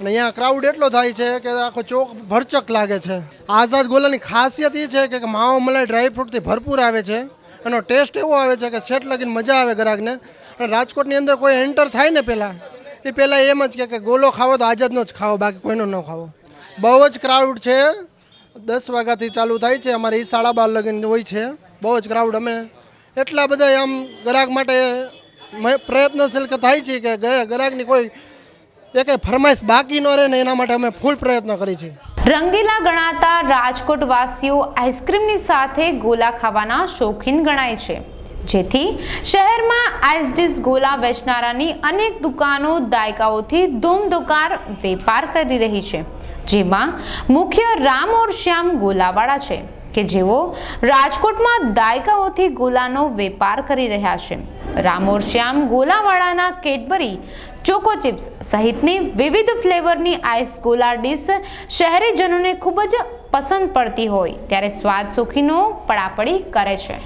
અને અહીંયા ક્રાઉડ એટલો થાય છે કે આખો ચોક ભરચક લાગે છે. આઝાદ ગોલાની ખાસિયત એ છે કે માવો મલાઈ ડ્રાયફ્રૂટથી ભરપૂર આવે છે. એનો ટેસ્ટ એવો આવે છે કે છેટ લગીને મજા આવે ગ્રાહકને. અને રાજકોટની અંદર કોઈ એન્ટર થાય ને પહેલાં એમ જ કે ગોલો ખાવો તો આઝાદનો જ ખાવો, બાકી કોઈનો ન ખાવો. બહુ જ ક્રાઉડ છે. 10 વાગ્યાથી ચાલુ થાય છે, અમારે એ 12:30 લગીને હોય છે. બહુ જ ક્રાઉડ. અમે એટલા બધા આમ ગ્રાહક માટે પ્રયત્નશીલ થાય છે કે ગ્રાહકની કોઈ એક ફરમાઈશ બાકી ન રહે ને એના માટે અમે ફૂલ પ્રયત્ન કરી છે. રંગીલા ગણાતા રાજકોટ વાસીઓ આઈસ્ક્રીમની સાથે ગોલા ખાવાના શોખીન ગણાય છે, જેથી શહેરમાં આઈસ ડીશ ગોલા વેચનારાની અનેક દુકાનો દાયકાઓથી ધૂમધોકાર વેપાર કરી રહી છે, જેમાં મુખ્ય રામ ઓર શ્યામ ગોલાવાળા છે કે જેઓ રાજકોટમાં દાયકાઓથી ગોલાનો વેપાર કરી રહ્યા છે. રામ ઓર શ્યામ ગોલાવાળાના કેડબરી, ચોકો ચિપ્સ સહિતની વિવિધ ફ્લેવરની આઈસ ગોલા ડીશ શહેરીજનોને ખૂબ જ પસંદ પડતી હોય ત્યારે સ્વાદ શોખીનો પડાપડી કરે છે.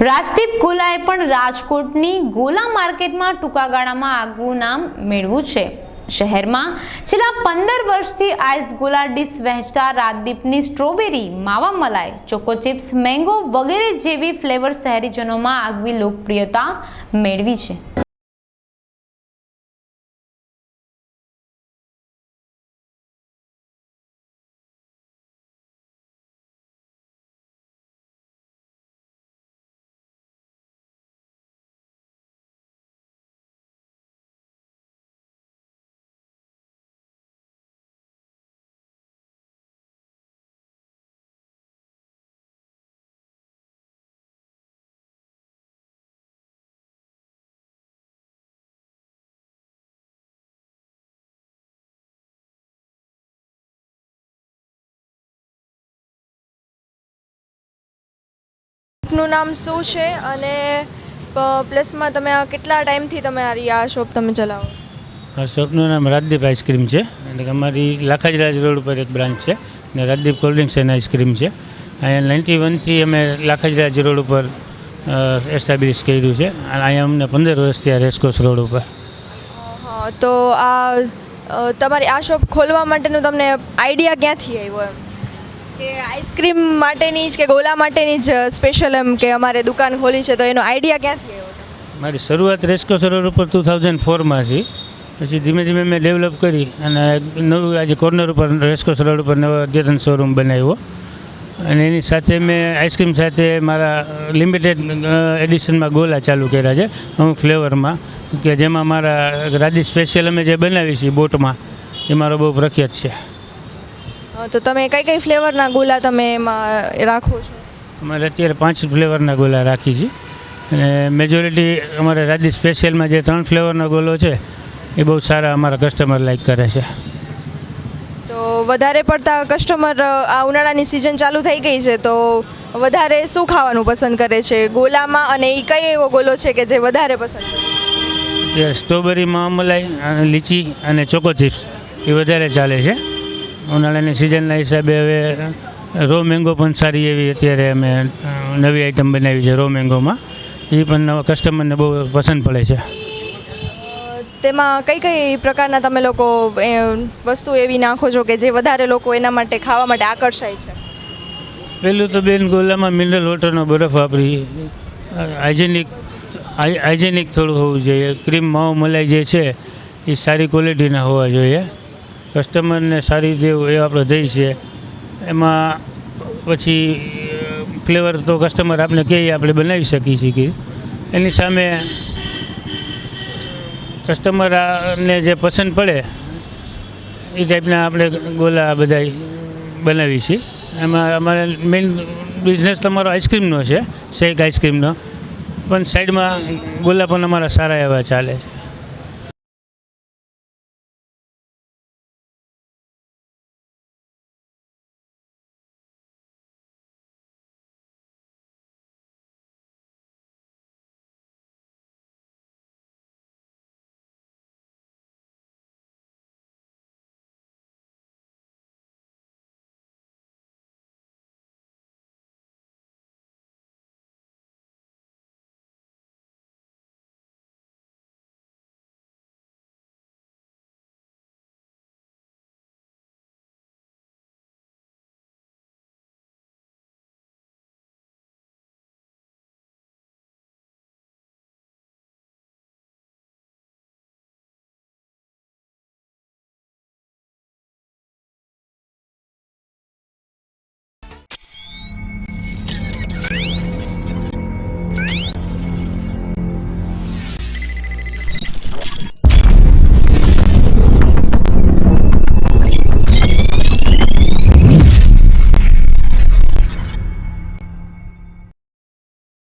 રાજદીપ ગોલાએ પણ રાજકોટની ગોલા માર્કેટમાં ટૂંકા ગાળામાં આગવું નામ મેળવ્યું છે. શહેરમાં છેલ્લા 15 વર્ષથી આઈસ ગોલા ડીશ વહેંચતા રાજદીપની સ્ટ્રોબેરી, માવા મલાઈ, ચોકો ચિપ્સ, મેંગો વગેરે જેવી ફ્લેવર શહેરીજનોમાં આગવી લોકપ્રિયતા મેળવી છે. શોપનું નામ શું છે અને પ્લસમાં તમે આ કેટલા ટાઈમથી તમે આ શોપ તમે ચલાવો? આ શોપનું નામ રાજદીપ આઈસ્ક્રીમ છે, એટલે કે અમારી લાખાજરાજ રોડ ઉપર એક બ્રાન્ચ છે ને Rajdeep cold drinks and ice cream છે. અહીંયા 91થી અમે લાખાજરાજ રોડ ઉપર એસ્ટાબ્લિશ કર્યું છે અને અહીંયા અમને 15 વર્ષથી આ રેસકોર્સ રોડ ઉપર. તો આ તમારી આ શોપ ખોલવા માટેનું તમને આઈડિયા ક્યાંથી આવ્યો એમ કે આઈસ્ક્રીમ માટેની જ કે ગોલા માટેની જ સ્પેશિયલ એમ કે અમારે દુકાન ખોલી છે, તો એનો આઈડિયા ક્યાંથી આવ્યો? મારી શરૂઆત રેસકોર્સ રોડ ઉપર 2004માંથી, પછી ધીમે ધીમે મેં ડેવલપ કરી અને નવું આજે કોર્નર ઉપર રેસકોર્સ રોડ ઉપર નવો અદ્યતન શોરૂમ બનાવ્યો અને એની સાથે મેં આઈસ્ક્રીમ સાથે મારા લિમિટેડ એડિશનમાં ગોલા ચાલુ કર્યા છે અમુક ફ્લેવરમાં, કે જેમાં મારા રાજદી સ્પેશિયલ અમે જે બનાવી છીએ બોટમાં એ મારો બહુ પ્રખ્યાત છે. તો તમે કઈ કઈ ફ્લેવરના ગોલા તમે એમાં રાખો છો? અમારે અત્યારે 5 ફ્લેવરના ગોલા રાખી છે અને મેજોરિટી અમારે રાજદી સ્પેશિયલમાં જે 3 ફ્લેવરનો ગોલો છે એ બહુ સારા અમારા કસ્ટમર લાઈક કરે છે. તો વધારે પડતા કસ્ટમર આ ઉનાળાની સિઝન ચાલુ થઈ ગઈ છે તો વધારે શું ખાવાનું પસંદ કરે છે ગોલામાં, અને એ કયો એવો ગોલો છે કે જે વધારે પસંદ કરે? સ્ટ્રોબેરી મલાઈ અને લીચી અને ચોકો ચિપ્સ એ વધારે ચાલે છે. ઉનાળાની સિઝનના હિસાબે હવે રો મેંગો પણ સારી એવી અત્યારે અમે નવી આઈટમ બનાવી છે રો મેંગોમાં, એ પણ કસ્ટમરને બહુ પસંદ પડે છે. તેમાં કઈ કઈ પ્રકારના તમે લોકો વસ્તુ એવી નાખો છો કે જે વધારે લોકો એના માટે ખાવા માટે આકર્ષાય છે? પહેલું તો બેન ગોલામાં મિનરલ વોટરનો બરફ વાપરી, હાઇજેનિક થોડું હોવું જોઈએ. ક્રીમ માવો મલાઈ જે છે એ સારી ક્વોલિટીના હોવા જોઈએ, કસ્ટમરને સારી દેવું એ આપણો ધ્યેય છે. એમાં પછી ફ્લેવર તો કસ્ટમર આપણે કહીએ આપણે બનાવી શકીએ છીએ, એની સામે કસ્ટમરને જે પસંદ પડે એ ટાઈપના આપણે ગોલા બધા બનાવીએ છીએ. એમાં અમારે મેઇન બિઝનેસ તમારો આઈસ્ક્રીમનો છે, શેક આઈસ્ક્રીમનો, પણ સાઈડમાં ગોલા પણ અમારા સારા એવા ચાલે છે.